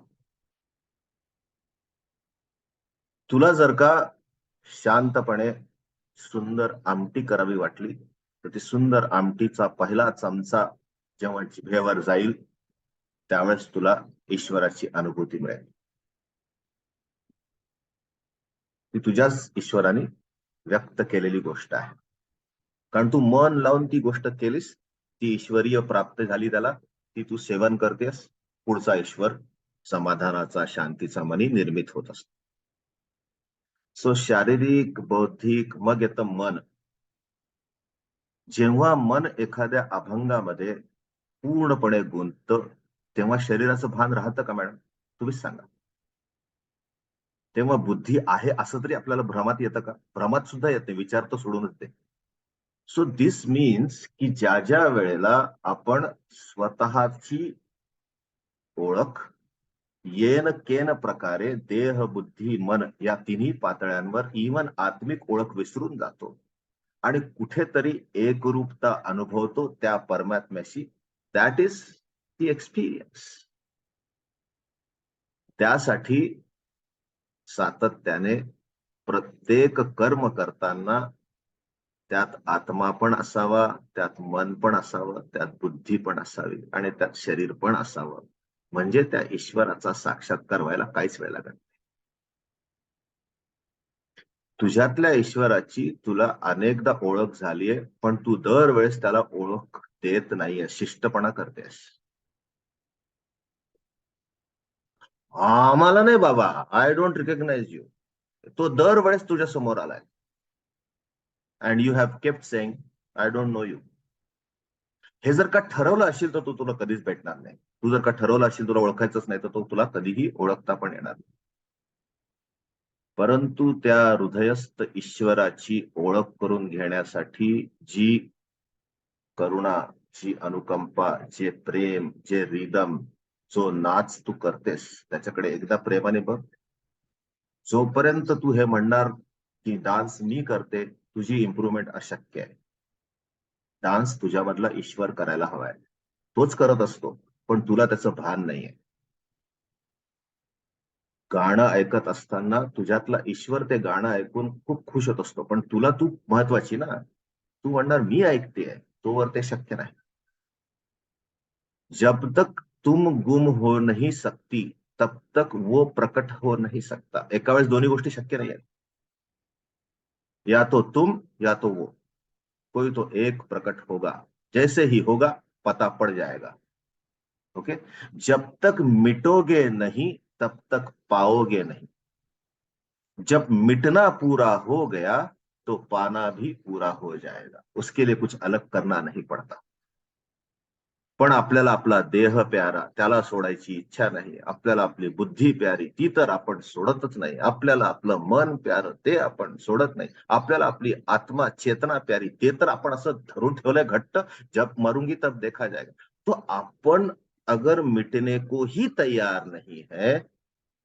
तुला जर का शांतपणे सुंदर आमटी करावी वाटली, तर ती सुंदर आमटीचा पहिला चमचा जेव्हा जिभेवर जाईल, त्यावेळेस तुला ईश्वराची अनुभूती मिळेल. ती तुझ्याच ईश्वराने व्यक्त केलेली गोष्ट आहे. कारण तू मन लावून ती गोष्ट केलीस, ती ईश्वरीय प्राप्त झाली त्याला, ती तू सेवन करतेस, पुढचा ईश्वर समाधानाचा, शांतीचा मनी निर्मित होत असतो. सो शारीरिक, बौद्धिक, मग येतं मन. जेव्हा मन एखाद्या अभंगामध्ये पूर्णपणे गुंततं, तेव्हा शरीराचं भान राहतं का मॅडम? तुम्हीच सांगा. तेव्हा बुद्धी आहे असं तरी आपल्याला भ्रमात येतं का? भ्रमात सुद्धा येते, विचार तर सोडूनच दे. सो दिस मीन्स की ज्या ज्या वेळेला आपण स्वतःची ओळख येन केन प्रकारे देह, बुद्धी, मन या तिन्ही पातळ्यांवर इवन आत्मिक ओळख विसरून जातो आणि कुठेतरी एकरूपता अनुभवतो त्या परमात्म्याशी, दॅट इज दी एक्सपिरियन्स. त्यासाठी सातत्याने प्रत्येक कर्म करताना त्यात आत्मा पण असावा, त्यात मन पण असावं, त्यात बुद्धी पण असावी आणि त्यात शरीर पण असावं. म्हणजे त्या ईश्वराचा साक्षात्कार व्हायला काहीच वेळ लागत नाही. तुझ्यातल्या ईश्वराची तुला अनेकदा ओळख झालीये, पण तू दरवेळेस त्याला ओळख देत नाहीये, शिष्टपणा करतेस. आम्हाला नाही बाबा, आय डोंट रिकॉग्नाइज यू. तो दरवेळेस तुझ्या समोर आलाय and you have kept saying I don't know you. हे जर का ठरवलं असेल तर तो तुला कधीच भेटणार नाही. तू जर का ठरवलं असेल तुला ओळखायचंच नाही, तर तो तुला कधीही ओळखता पण येणार नाही. परंतु त्या हृदयस्थ ईश्वराची ओळख करून घेण्यासाठी जी करुणा, जी अनुकंपा, जे प्रेम, जे रिदम, जो नाच तू करतेस त्याच्याकडे एकदा प्रेमाने बघ. जोपर्यंत तू हे म्हणणार की डान्स मी करते, तुझी इम्प्रूव्हमेंट अशक्य आहे. डान्स तुझ्यामधला ईश्वर करायला हवाय. तोच करत असतो, पण तुला त्याचं भान नाहीये. गाणं ऐकत असताना तुझ्यातला ईश्वर ते गाणं ऐकून खूप खुश होत असतो, पण तुला तू महत्वाची ना. तू म्हणणार मी ऐकतेय, तोवर ते शक्य नाही. जब तक तुम गुम हो नहीं सकती तब तक वो प्रकट हो नहीं सकता. एका वेळेस दोन्ही गोष्टी शक्य नाही आहेत. या तो तुम या तो वो, कोई तो एक प्रकट होगा. जैसे ही होगा पता पड़ जाएगा. ओके. जब तक मिटोगे नहीं तब तक पाओगे नहीं. जब मिटना पूरा हो गया तो पाना भी पूरा हो जाएगा. उसके लिए कुछ अलग करना नहीं पड़ता. पण आपल्याला आपला देह प्यारा, त्याला सोडायची इच्छा नाही. आपल्याला आपली बुद्धी प्यारी, ती तर आपण सोडतच नाही. आपल्याला आपलं मन प्यारं, ते आपण सोडत नाही. आपल्याला आपली आत्मा चेतना प्यारी, ते तर आपण असं धरून ठेवलंय घट्ट. जब मरूंगी तब देखा जाएगा. तो आपण अगर मिटने को ही तैयार नहीं है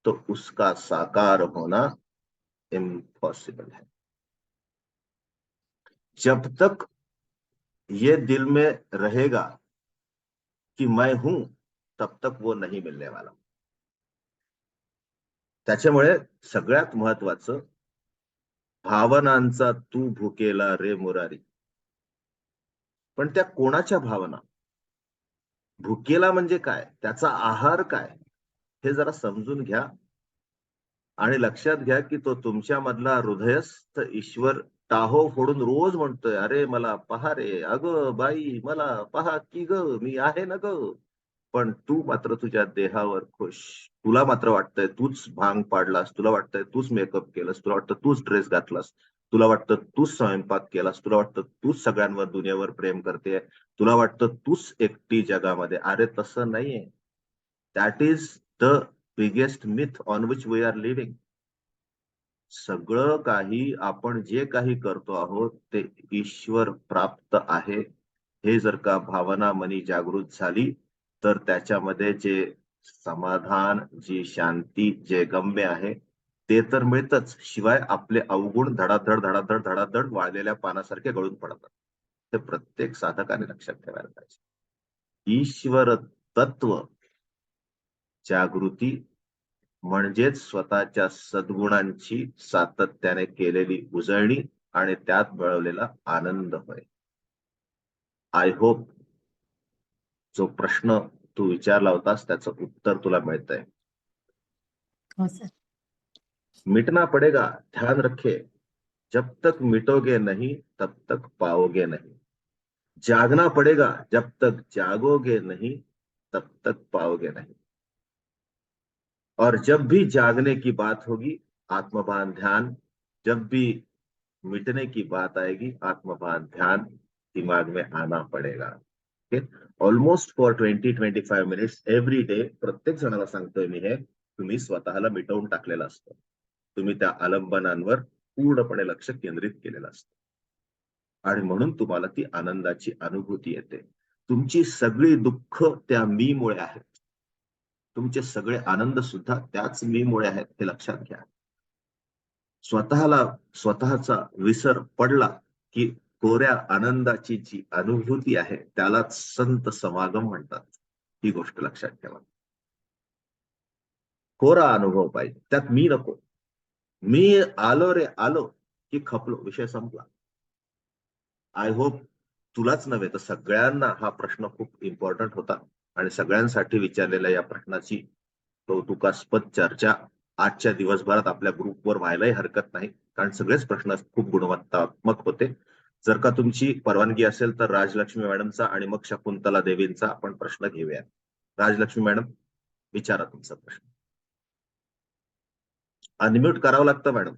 तो उसका साकार होना इम्पॉसिबल है. जब तक ये दिल में रहेगा कि मैं हूं, तब तक वो नहीं मिलने वाला. त्याच्यामुळे सगळ्यात महत्वाचं, भावनांचा तू भुकेला रे मुरारी. पण त्या कोणाच्या भावना? भुकेला म्हणजे काय? त्याचा आहार काय? हे जरा समजून घ्या. आणि लक्षात घ्या की तो तुमच्यामधला हृदयस्थ ईश्वर टाहो फोडून रोज म्हणतोय, अरे मला पहा रे, अगं बाई मला पहा की ग, मी आहे ना ग. पण तू मात्र तुझ्या देहावर खुश. तुला मात्र वाटतंय तूच भांग पाडलास, तुला वाटतंय तूच मेकअप केलास, तुला वाटतं तूच ड्रेस घातलास, तुला वाटतं तूच स्वयंपाक केलास, तुला वाटतं तूच सगळ्यांवर दुनियेवर प्रेम करतेय, तुला वाटतं तूच एकटी जगामध्ये. अरे तसं नाहीये. That is the biggest myth on which we are living. सगळं काही आपण जे काही करतो आहोत ते ईश्वर प्राप्त आहे. हे जर का भावना मनी जागृत झाली तर त्याच्यामध्ये जे समाधान, जी शांती, जे गम्य आहे ते तर मिळतच. शिवाय आपले अवगुण धडाधड धडाधड धडाधड वाळलेल्या पानासारखे गळून पडतात. ते प्रत्येक साधकाने लक्षात ठेवायला पाहिजे. ईश्वर तत्व जागृती म्हणजेच स्वतःच्या सद्गुणांची सातत्याने केलेली उजळणी आणि त्यात मिळवलेला आनंद होय. आय होप जो प्रश्न तू विचारला होतास त्याचं उत्तर तुला मिळतंय. हो सर. मिटना पडेगा, ध्यान रखे. जब तक मिटोगे नहीं तब तक पाओगे नहीं. जागना पड़ेगा, जब तक जागोगे नहीं तब तक पाओगे नहीं. और जब भी जागने की बात होगी आत्मभान ध्यान, जब भी मिटने की बात आएगी आत्मभान ध्यान दिमाग में आना पड़ेगा. Almost for 20-25 minutes every day प्रत्येक जणाला सांगतोय मी हे, तुम्ही स्वतःला मिटवून टाकलेलं असतं. तुम्ही त्या आलंबनांवर पूर्णपणे लक्ष केंद्रित केलेलं असतं आणि म्हणून तुम्हाला ती आनंदाची अनुभूती येते. तुमची सगळी दुःख त्या मीमुळे आहेत. तुमचे सगळे आनंद सुद्धा त्याच मीमुळे आहेत, हे लक्षात घ्या. स्वतःला स्वतःचा विसर पडला की कोऱ्या आनंदाची जी अनुभूती आहे त्यालाच संत समागम म्हणतात. ही गोष्ट लक्षात ठेवा. कोरा अनुभव पाहिजे, त्यात मी नको. मी आलो रे आलो की खपलो, विषय संपला. आय होप तुलाच नव्हे तर सगळ्यांना हा प्रश्न खूप इम्पॉर्टंट होता आणि सगळ्यांसाठी विचारलेल्या या प्रश्नाची कौतुकास्पद चर्चा आजच्या दिवसभरात आपल्या ग्रुपवर व्हायलाही हरकत नाही, कारण सगळेच प्रश्न खूप गुणवत्तात्मक होते. जर का तुमची परवानगी असेल तर राजलक्ष्मी मॅडमचा आणि मग शकुंतला देवींचा आपण प्रश्न घेऊया. राजलक्ष्मी मॅडम, विचारा तुमचा प्रश्न. अनम्यूट करावं लागतं मॅडम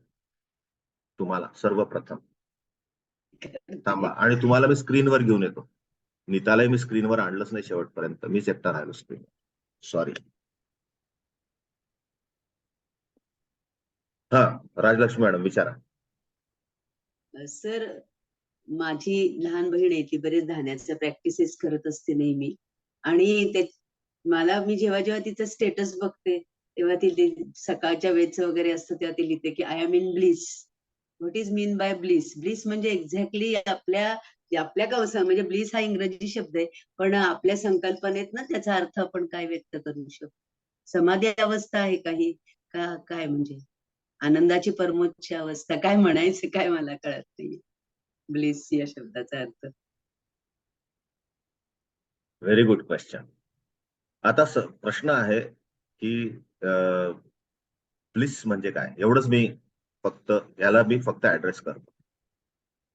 तुम्हाला सर्वप्रथम. थांबा, आणि तुम्हाला मी स्क्रीनवर घेऊन येतो. नीतालाही मी स्क्रीनवर आणलंच नाही शेवटपर्यंत, मीच एकटा राहिलो स्क्रीन. सॉरी. हा, राजलक्ष्मी मॅडम विचारा. सर, माझी लहान बहीण आहे, ती बरेच धावण्याच्या प्रॅक्टिसेस करत असते नेहमी. आणि ते मी जेव्हा जेव्हा तिचं स्टेटस बघते तेव्हा ती सकाळच्या वेळेचं वगैरे असतं तेव्हा ती लिहिते की I am in bliss. What is mean by bliss? Bliss म्हणजे एक्झॅक्टली आपल्या कंसात म्हणजे ब्लिस हा इंग्रजी शब्द आहे, पण आपल्या संकल्पनेत ना त्याचा अर्थ आपण काय व्यक्त करू शकतो? समाधी अवस्था आहे काही का काय, म्हणजे आनंदाची परमोच्च अवस्था, काय म्हणायचं काय मला कळत नाही ब्लिस या शब्दाचा अर्थ. Very good question. आता प्रश्न आहे की ब्लिस म्हणजे काय, एवढंच मी फक्त ऍड्रेस करतो.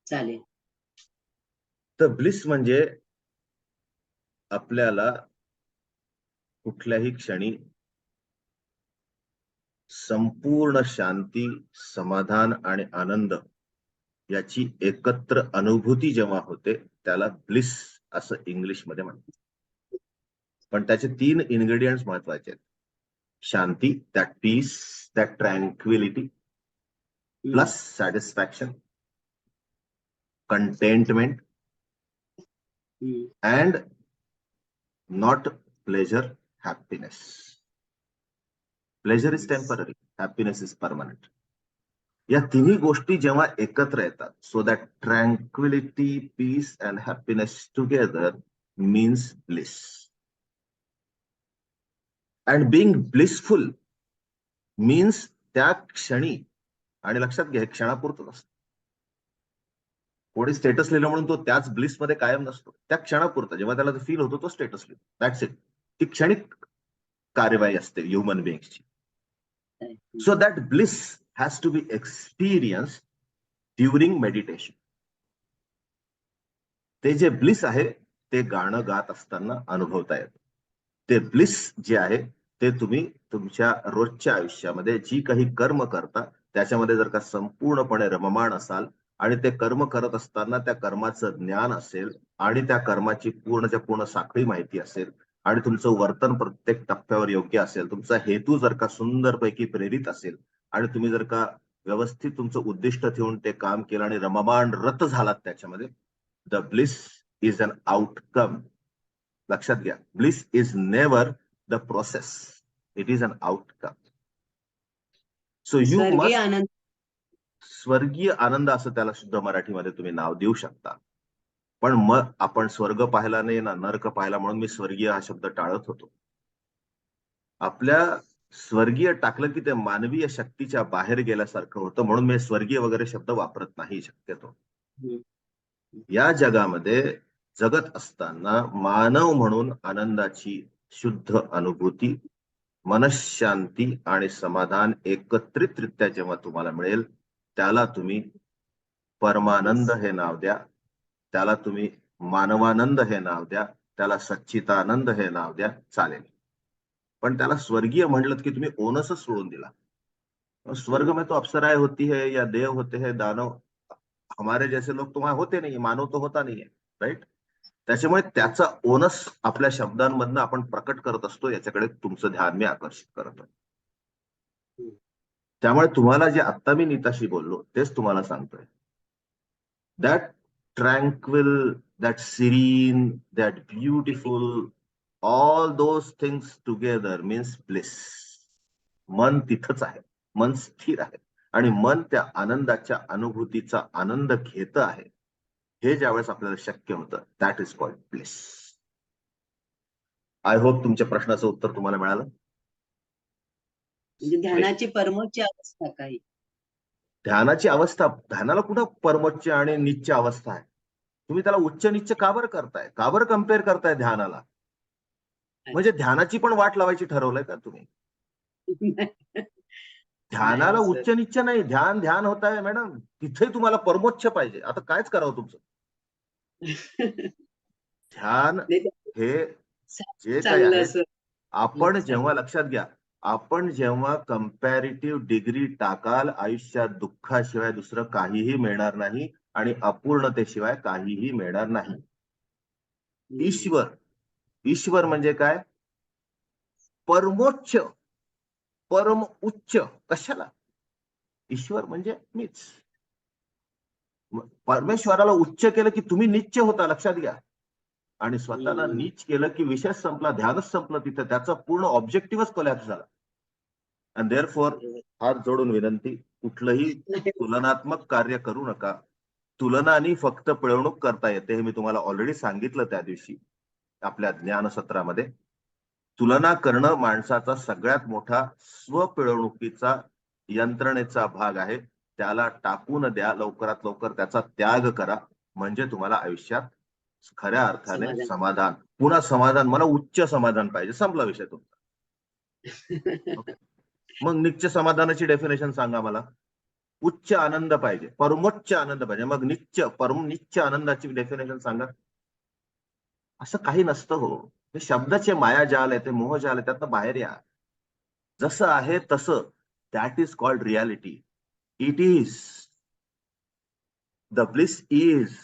चालेल. तर ब्लिस म्हणजे आपल्याला कुठल्याही क्षणी संपूर्ण शांती, समाधान आणि आनंद याची एकत्र अनुभूती जेव्हा होते त्याला ब्लिस असं इंग्लिशमध्ये म्हणतात. पण त्याचे 3 इन्ग्रेडियंट्स महत्वाचे आहेत. शांती, that peace, that tranquility, plus satisfaction, contentment, and not pleasure, happiness. Pleasure is temporary, happiness is permanent. या तिन्ही गोष्टी जेव्हा एकत्र येतात, so that tranquility, peace and happiness together means bliss. And being blissful means त्या क्षणी, आणि लक्षात घ्या क्षणापुरतं नसतं. कोणी स्टेटस लिहिलं म्हणून तो त्याच ब्लिस मध्ये कायम नसतो. त्या क्षणापुरता जेव्हा त्याला फील होतो तो स्टेटस लिहितो, दॅट्स इट. ती क्षणिक कार्यवाही असते ह्युमन बिंग्सची. So that bliss has to be experience during meditation. ते जे ब्लिस आहे ते गाणं गात असताना अनुभवता येतं. ते ब्लिस जे आहे ते तुम्ही तुमच्या रोजच्या आयुष्यामध्ये जी काही कर्म करता त्याच्यामध्ये जर का संपूर्णपणे रममाण असाल आणि ते कर्म करत असताना त्या कर्माचं ज्ञान असेल आणि त्या कर्माची पूर्णच्या पूर्ण साखळी माहिती असेल आणि तुमचं वर्तन प्रत्येक टप्प्यावर योग्य असेल, तुमचा हेतू जर का सुंदरपैकी प्रेरित असेल आणि तुम्ही जर का व्यवस्थित तुमचं उद्दिष्ट ठेवून ते काम केलं आणि रममाण रत झालात त्याच्यामध्ये, the bliss is an outcome. लक्षात घ्या, bliss is never the process, it is an outcome. So you स्वर्गीय मस्ट, आनंद. स्वर्गीय आनंद असं त्याला शुद्ध मराठीमध्ये तुम्ही नाव देऊ शकता. पण मग आपण स्वर्ग पाहिला नाही ना नरक पाहिला म्हणून मी स्वर्गीय हा शब्द टाळत होतो. आपल्या स्वर्गीय टाकलं की ते मानवीय शक्तीच्या बाहेर गेल्यासारखं होतं, म्हणून मी स्वर्गीय वगैरे शब्द वापरत नाही शक्यतो. या जगामध्ये जगत असताना मानव म्हणून आनंदाची शुद्ध अनुभूती, मनशांती आणि समाधान एकत्रितरित्या जेव्हा तुम्हाला मिळेल त्याला तुम्ही परमानंद हे नाव द्या, त्याला तुम्ही मानवानंद हे नाव द्या, त्याला सच्चितानंद हे नाव द्या, चालेल. पण त्याला स्वर्गीय म्हणलं की तुम्ही ओनसच सोडून दिला. स्वर्ग में तो अप्सराएं होती है या देव होते हैं, दानव हमारे जैसे लोग तो वहां होते नाही, मानव तो होता नाहीये, राईट. त्याच्यामुळे त्याचा ओनस आपल्या शब्दांमधनं आपण प्रकट करत असतो, याच्याकडे तुमचं ध्यान मी आकर्षित करतो. त्यामुळे तुम्हाला जे आत्ता मी नीताशी बोललो तेच तुम्हाला सांगतोय. That tranquil, that serene, that beautiful, all those things together means bliss. मन तिथंच आहे, मन स्थिर आहे आणि मन त्या आनंदाच्या अनुभूतीचा आनंद घेत आहे. हे ज्यावेळेस आपल्याला शक्य होतं, that is called bliss. I hope तुमच्या प्रश्नाचं उत्तर तुम्हाला मिळालं. म्हणजे ध्यानाची परमोच्च अवस्था काही. ध्यानाची अवस्था, ध्यानाला कुठं परमोच्च आणि निच्च अवस्था आहे? तुम्ही त्याला उच्च निच्च का बरं करताय, का बरं कम्पेअर करताय ध्यानाला? म्हणजे ध्यानाची पण वाट लावायची ठरवलंय का तुम्ही? ध्यानाला नाही, उच्च निच्च नाही, ध्यान ध्यान होत आहे मॅडम, तिथे तुम्हाला परमोच्च पाहिजे. आता कायच करावं तुमचं? ध्यान हे जे काही चांगलं आहे, असं. आपण जेव्हा लक्षात घ्या, आपण जेव्हा कंपॅरेटिव्ह डिग्री टाकाल आयुष्यात दुःखाशिवाय दुसरं काहीही मिळणार नाही आणि अपूर्णतेशिवाय काहीही मिळणार नाही. ईश्वर, ईश्वर म्हणजे काय? परमोच्च, परम उच्च. कशाला? ईश्वर म्हणजे मीच. परमेश्वराला उच्च केलं की तुम्ही नीच होता, लक्षात घ्या. आणि स्वतःला नीच केलं की विषय संपला, ध्यानच संपलं तिथं, त्याचा पूर्ण ऑब्जेक्टिव्हच कोलॅप्स झाला. अँड देअरफॉर हात जोडून विनंती, कुठलंही तुलनात्मक कार्य करू नका. तुलनानी फक्त पिळवणूक करता येते, हे मी तुम्हाला ऑलरेडी सांगितलं त्या दिवशी आपल्या ज्ञान सत्रामध्ये. तुलना करणं माणसाचा सगळ्यात मोठा स्वपिळवणुकीचा यंत्रणेचा भाग आहे. त्याला टाकून द्या, लवकरात लवकर त्याचा त्याग करा, म्हणजे तुम्हाला आयुष्यात खऱ्या अर्थाने समाधान. समाधान, पुन्हा समाधान, मला उच्च समाधान पाहिजे, संपला विषय तुमचा. मग नित्य समाधानाची डेफिनेशन सांगा मला. उच्च आनंद पाहिजे, परमोच्च आनंद पाहिजे, मग नित्य आनंदाची डेफिनेशन सांगा. असं काही नसतं हो. हे शब्दाचे मायाजाल आहे, ते मोहजाल आहे, त्यातनं बाहेर या. जसं आहे तसं, that is called reality. It is the bliss is,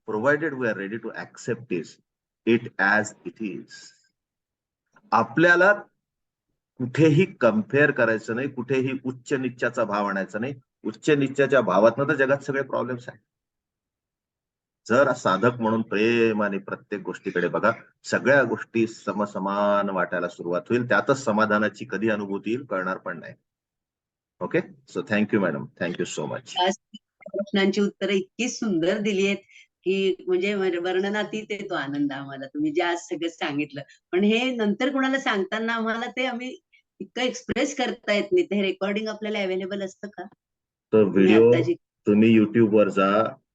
provided we are ready to accept it as it is. आपल्याला कुठेही कम्पेअर करायचं नाही, कुठेही उच्च निच्चाचा भाव आणायचा नाही. उच्च निच्चाच्या भावातनं तर जगात सगळे प्रॉब्लेम्स आहेत. जर साधक म्हणून प्रेमाने प्रत्येक गोष्टीकडे बघा, सगळ्या गोष्टी समसमान वाटायला सुरुवात होईल. त्यातच समाधानाची कधी अनुभूती येईल कळणार पण नाही. Okay, so thank you madam, thank you so much. आज प्रश्नांची उत्तरं इतकी सुंदर दिली आहेत की म्हणजे वर्णनातीत आहे तो आनंद आम्हाला, तुम्ही जे आज सगळं सांगितलं. पण हे नंतर कोणाला सांगताना आम्हाला ते आम्ही इतकं एक्सप्रेस करता येत नाही. ते रेकॉर्डिंग आपल्याला अवेलेबल असतं का? तर व्हिडिओ आता जी तुम्ही युट्यूबवर जा,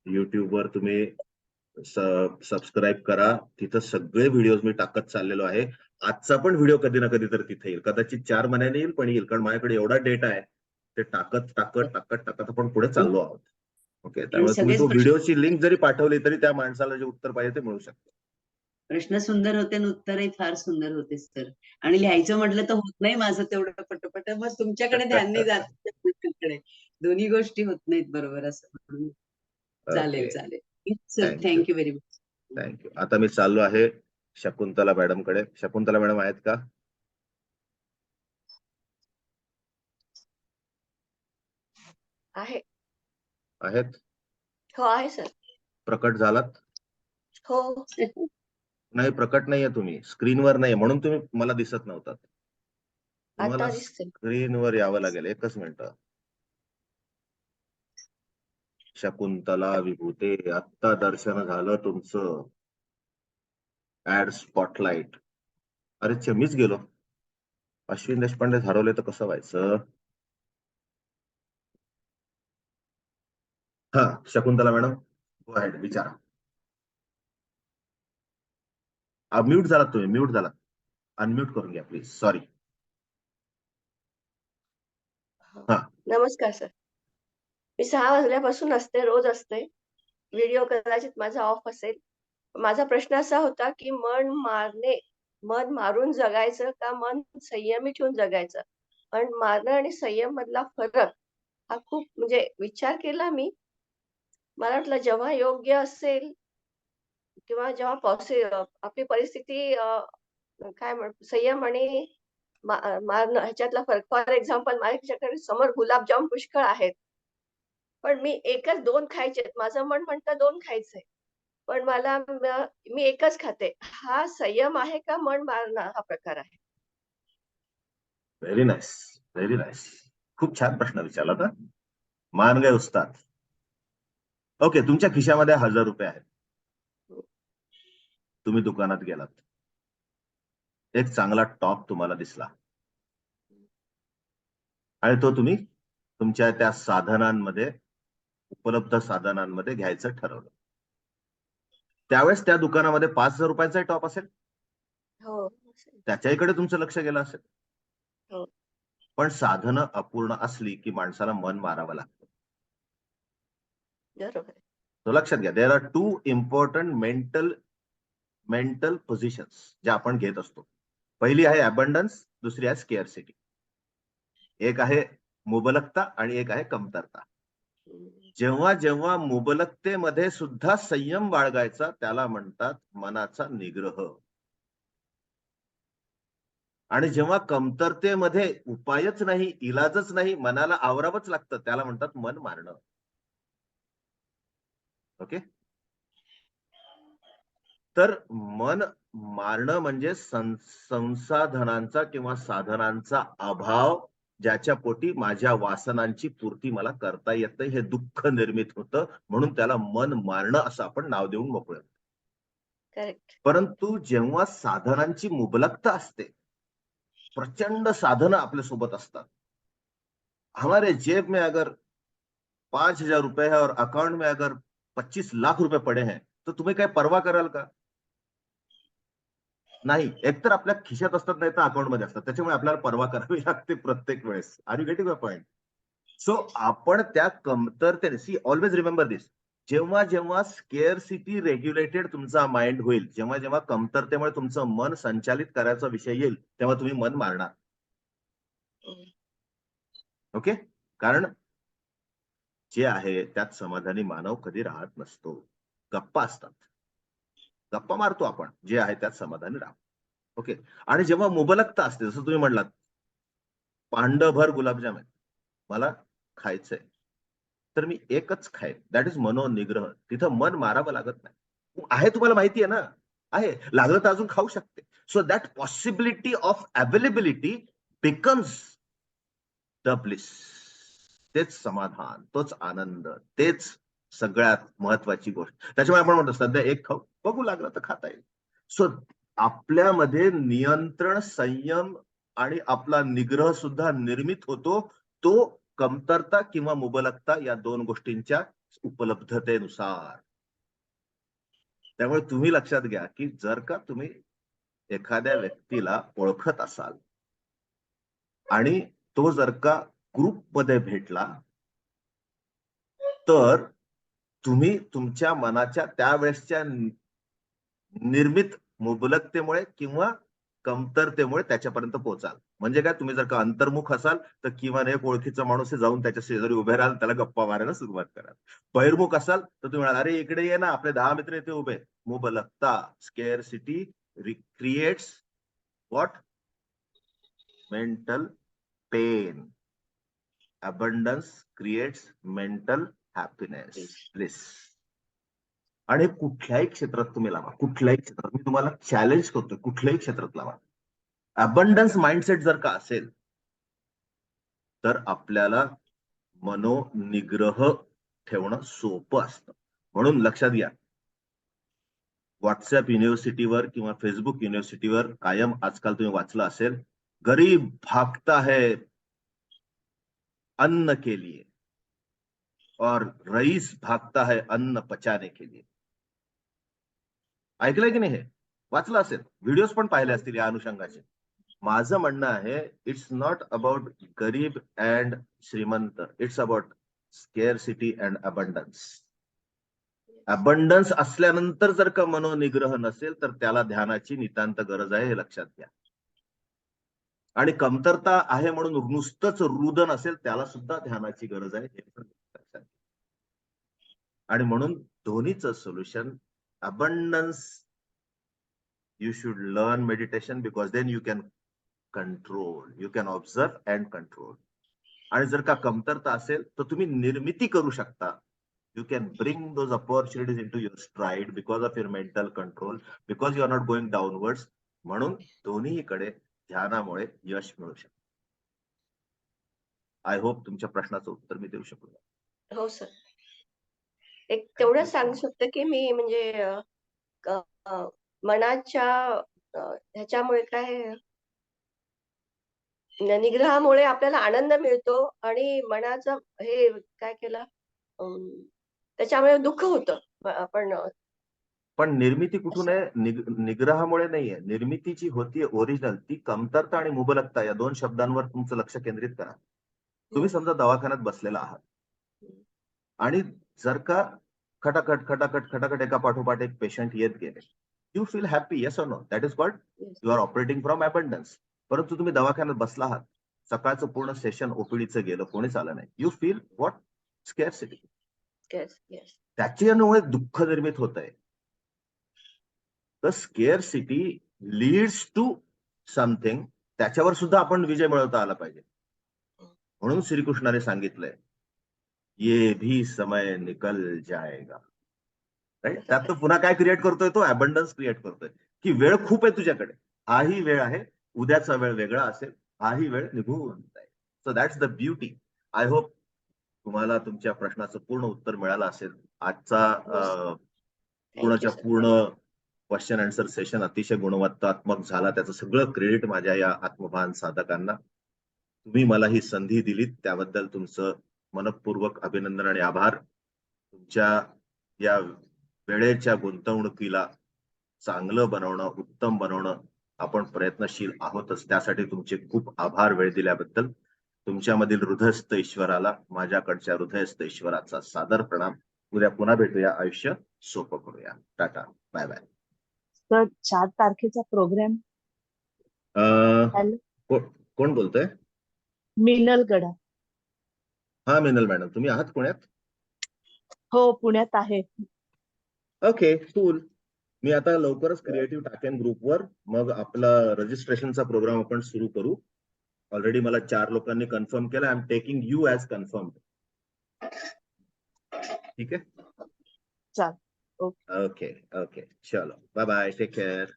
युट्यूबवर तुम्ही सबस्क्राईब करा, तिथं सगळे व्हिडिओज मी टाकत चाललेलो आहे. आजचा पण व्हिडिओ कधी ना कधी तर तिथे येईल, कदाचित 4 महिन्याने येईल, पण येईल, कारण माझ्याकडे एवढा डेटा आहे. ते टाकत आपण पुढे चाललो आहोत. ओके, त्यामुळे तुम्ही सगळेच तो प्रश्न व्हिडिओची लिंक जरी पाठवली तरी त्या माणसाला जे उत्तर पाहिजे ते मिळू शकतं. प्रश्न सुंदर होते आणि उत्तरही फार सुंदर होते सर. आणि लिहायचं म्हटलं तर होत नाही माझं तेवढं पटपट, मग तुमच्याकडे ध्यान नाही जात पुस्तकाकडे. दोन्ही गोष्टी होत नाहीत बरोबर असं म्हणून. चालेल ओके, चालेल sir, thank you, thank you very much. Thank you. आता मी चाललो आहे शकुंतला मॅडम कडे. शकुंतला मॅडम आहेत का? आहे. आहेत. हो आहे सर. प्रकट झालात? हो. नाही, प्रकट नाहीये तुम्ही, स्क्रीनवर नाही, म्हणून तुम्ही मला दिसत नव्हतात. तुम्हाला आता दिसते. स्क्रीनवर यावं लागेल. एकच मिनिट. शकुंतला विभूते, आत्ता दर्शन झालं तुमचं. Add spotlight. अरे मीच गेलो. अश्विन देशपांडे हरवले तर कसं व्हायचं? हा, शकुंतला मॅडम, गो अहेड, विचारा. म्यूट झालात तुम्ही, म्यूट झालात. अनम्यूट करून घ्या प्लीज, सॉरी. हा. नमस्कार सर. मी 6 वाजल्यापासून असते, रोज असते. व्हिडिओ कदाचित माझा ऑफ असेल. माझा प्रश्न असा होता की मन मारून जगायचं का मन संयमी ठेवून जगायचं? पण मारणं आणि संयम मधला फरक हा खूप म्हणजे विचार केला मी. मला वाटलं जेव्हा योग्य असेल किंवा जेव्हा आपली परिस्थिती संयम आणि मारणं ह्याच्यातला फरक. फॉर एक्झाम्पल माझ्याकडे समोर गुलाबजाम पुष्कळ आहेत. पण मी 2 खायचेत. माझं मन म्हणतं 2 खायचंय. पण मी एकच खाते. हा संयम आहे का मन मारणं हा प्रकार आहे? Very nice, very nice. खूप छान प्रश्न विचारला का? मान गए उस्ताद. ओके, तुमच्या खिशामध्ये 1000 रुपये आहेत. तुम्ही दुकानात गेलात, एक चांगला टॉप तुम्हाला दिसला आणि तो तुम्ही तुमच्या त्या साधनांमध्ये, उपलब्ध साधनांमध्ये घ्यायचं ठरवलं. त्यावेळेस त्या दुकानामध्ये 5000 रुपयाचा टॉप असेल, हो. त्याच्याकडे तुमचं लक्ष गेलं असेल. हो. पण साधनं अपूर्ण असली की माणसाला मन मारावं लागतं. बरोबर. तो लक्षात घ्या. There are 2 important mental positions ज्या आपण घेत असतो. पहिली आहे अबंडन्स, दुसरी आहे स्केअरसिटी. एक आहे मुबलकता आणि एक आहे कमतरता. जेव्हा जेव्हा मुबलकतेमध्ये सुद्धा संयम बाळगायचा, त्याला म्हणतात मनाचा निग्रह. आणि जेव्हा कमतरतेमध्ये उपायच नाही, इलाजच नाही, मनाला आवरावंच लागतं, त्याला म्हणतात मन मारणं. ओके. तर मन मारणं म्हणजे संसाधनांचा किंवा साधनांचा अभाव, ज्याच्या पोटी माझ्या वासनांची पूर्ती मला करता येत नाही, हे दुःख निर्मित होतं, म्हणून त्याला मन मारणं असं आपण नाव देऊन मोकळं. करेक्ट. परंतु जेव्हा साधनांची मुबलकता असते, प्रचंड साधनं आपल्या सोबत असतात, हमारे जेब में अगर 5,000 रुपए है और अकाउंट में अगर 25 लाख रुपए पडे हैं, तर तुम्ही काय परवा कराल का? नाही. एकतर आपल्या खिशात असतात, नाही तर अकाउंटमध्ये असतात. त्याच्यामुळे आपल्याला परवा करावी लागते प्रत्येक वेळेस. Are you getting my point? So आपण त्या कमतरतेने, सी ऑलवेज रिमेंबर दिस, जेव्हा जेव्हा स्केअरसिटी रेग्युलेटेड तुमचा माइंड होईल, जेव्हा जेव्हा कमतरतेमुळे तुमचं मन संचालित करायचा विषय येईल, तेव्हा तुम्ही मन मारणार. ओके. कारण जे आहे त्यात समाधानी मानव कधी राहत नसतो. गप्पा असतात, गप्पा मारतो आपण, जे आहे त्यात समाधानी राहा. ओके. आणि जेव्हा मुबलकता असते, जसं तुम्ही म्हणलात, पांडभर गुलाबजाम आहे, मला खायचंय, तर मी एकच खाईन, दॅट इज मनोनिग्रह. तिथं मन मारावं लागत नाही. आहे, तुम्हाला माहिती आहे ना, आहे, लागलं तर अजून खाऊ शकते. So that possibility of availability becomes the bliss. तेच समाधान, तोच आनंद, तेच सगळ्यात महत्वाची गोष्ट. त्याच्यामुळे आपण म्हणतो सध्या एक खाऊ, बघू लागलं तर खाता येईल. सो आपल्यामध्ये नियंत्रण, संयम आणि आपला निग्रह सुद्धा निर्मित होतो, तो कमतरता किंवा मुबलकता या दोन गोष्टींच्या उपलब्धतेनुसार. त्यामुळे तुम्ही लक्षात घ्या की जर का तुम्ही एखाद्या व्यक्तीला ओळखत असाल आणि तो जर का ग्रुपमध्ये भेटला, तर तुम्ही तुमच्या मनाच्या त्यावेळेसच्या निर्मित मुबलकतेमुळे किंवा कमतरतेमुळे त्याच्यापर्यंत पोहोचाल. म्हणजे काय, तुम्ही जर का अंतर्मुख असाल तर किमान एक ओळखीचा माणूस जाऊन त्याच्या शेजारी उभे राहाल, त्याला गप्पा मारायला सुरुवात कराल. बहिर्मुख असाल तर तुम्ही म्हणाल, अरे इकडे ये ना, आपले 10 मित्र इथे उभे. मुबलकता, scarcity creates what? Mental pain. Abundance creates mental happiness, bliss. आणि कुठल्याही क्षेत्रात तुम्ही लावा, कुठल्याही क्षेत्रात, मी तुम्हाला चॅलेंज करतोय, कुठल्याही क्षेत्रात लावा. अबंडन्स माइंडसेट जर का असेल तर आपल्याला मनोनिग्रह ठेवणं सोपं असतं. म्हणून लक्षात घ्या, व्हॉट्सअप युनिव्हर्सिटीवर किंवा फेसबुक युनिव्हर्सिटीवर कायम आजकाल तुम्ही वाचलं असेल, गरीब भागता है अन्न के लिए और रईस भागता है अन्न पचाने के लिए. ऐकलंय की नाही? हे वाचलं असेल, व्हिडिओज पण पाहिले असतील या अनुषंगाचे. माझं म्हणणं आहे, इट्स नॉट अबाउट गरीब अँड श्रीमंत, it's about scarcity and abundance. Abundance असल्यानंतर जर का मनोनिग्रह नसेल तर त्याला ध्यानाची नितांत गरज आहे, हे लक्षात घ्या. आणि कमतरता आहे म्हणून नुसतंच रुदन असेल, त्याला सुद्धा ध्यानाची गरज आहे, हे पण लक्षात घ्या. आणि म्हणून दोन्हीचं solution, abundance, you should learn meditation because then you can control, you can observe and control. आणि जर का कमतरता असेल तर तुम्ही निर्मिती करू शकता. You can bring those opportunities into your stride because of your mental control, because you are not going downwards. म्हणून दोन्हीकडे ध्यानामुळे यश मिळू शकतं. आय होप तुमच्या प्रश्नाचं उत्तर मी देऊ शकलो. हो सर. एक तेवढं सांगू शकते की मी म्हणजे मनाच्या ह्याच्यामुळे काय, निग्रहामुळे आपल्याला आनंद मिळतो आणि मनाचं हे काय केलं, त्याच्यामुळे दुःख होतं. पण निर्मिती कुठून आहे? निग्रहामुळे नाहीये. निर्मिती जी होतीये ओरिजिनल, ती कमतरता आणि मुबलकता या दोन शब्दांवर तुमचं लक्ष केंद्रित करा. तुम्ही समजा दवाखान्यात बसलेला आहात आणि जर का खटाखट खटाखट खटाखट एका पाठोपाठ एक पेशंट येत गेले, you feel happy, yes or no? That is called you are operating from abundance. परंतु तुम्ही दवाखान्यात बसला आहात, सकाळचं पूर्ण सेशन ओपीडीचं गेलं, कोणीच आलं नाही, यू फील व्हॉट? स्केअरसिटी. त्याच्यामुळे दुःख निर्मित होत आहे. The scarcity leads to something त्याच्यावर सुद्धा आपण विजय मिळवता आला पाहिजे. म्हणून श्रीकृष्णाने सांगितलंय, ये भी समय निकल जाएगा. राईट? त्यात तो पुन्हा काय क्रिएट करतोय, तो अबंडन्स क्रिएट करतोय, की वेळ खूप आहे तुझ्याकडे, हाही वेळ आहे, उद्याचा वेळ वेगळा असेल, हाही वेळ निघून जाईल. So that's the beauty. I hope तुम्हाला तुमच्या प्रश्नाचं पूर्ण उत्तर मिळालं असेल. आजचा पूर्णच्या पूर्ण क्वेश्चन आन्सर सेशन अतिशय गुणवत्तात्मक झाला. त्याचं सगळं क्रेडिट माझ्या या आत्मभान साधकांना. तुम्ही मला ही संधी दिलीत त्याबद्दल तुमचं मनपूर्वक अभिनंदन आणि आभार. तुमच्या या वेळेच्या गुंतवणुकीला चांगलं बनवणं, उत्तम बनवणं आपण प्रयत्नशील आहोतच. त्यासाठी तुमचे खूप आभार वेळ दिल्याबद्दल. तुमच्यामधील हृदयस्थ ईश्वराला माझ्याकडच्या हृदयस्थ ईश्वराचा सादर प्रणाम. उद्या पुन्हा भेटूया. आयुष्य सोपं करूया. Tata, bye bye. तर 4 तारखेचा प्रोग्राम. कोण बोलतोय? मिनल गडा. हा मिनल मॅडम, तुम्ही आहात पुण्यात? हो, पुण्यात आहे. Okay, cool. मी आता लवकरच क्रिएटिव्ह टाकेन ग्रुपवर. मग आपला रजिस्ट्रेशनचा प्रोग्राम आपण सुरू करू. ऑलरेडी मला 4 लोकांनी कन्फर्म केलं. I am taking you as confirm. ठीक आहे. चाल. ओके ओके, चलो बाय बाय, टेक केअर.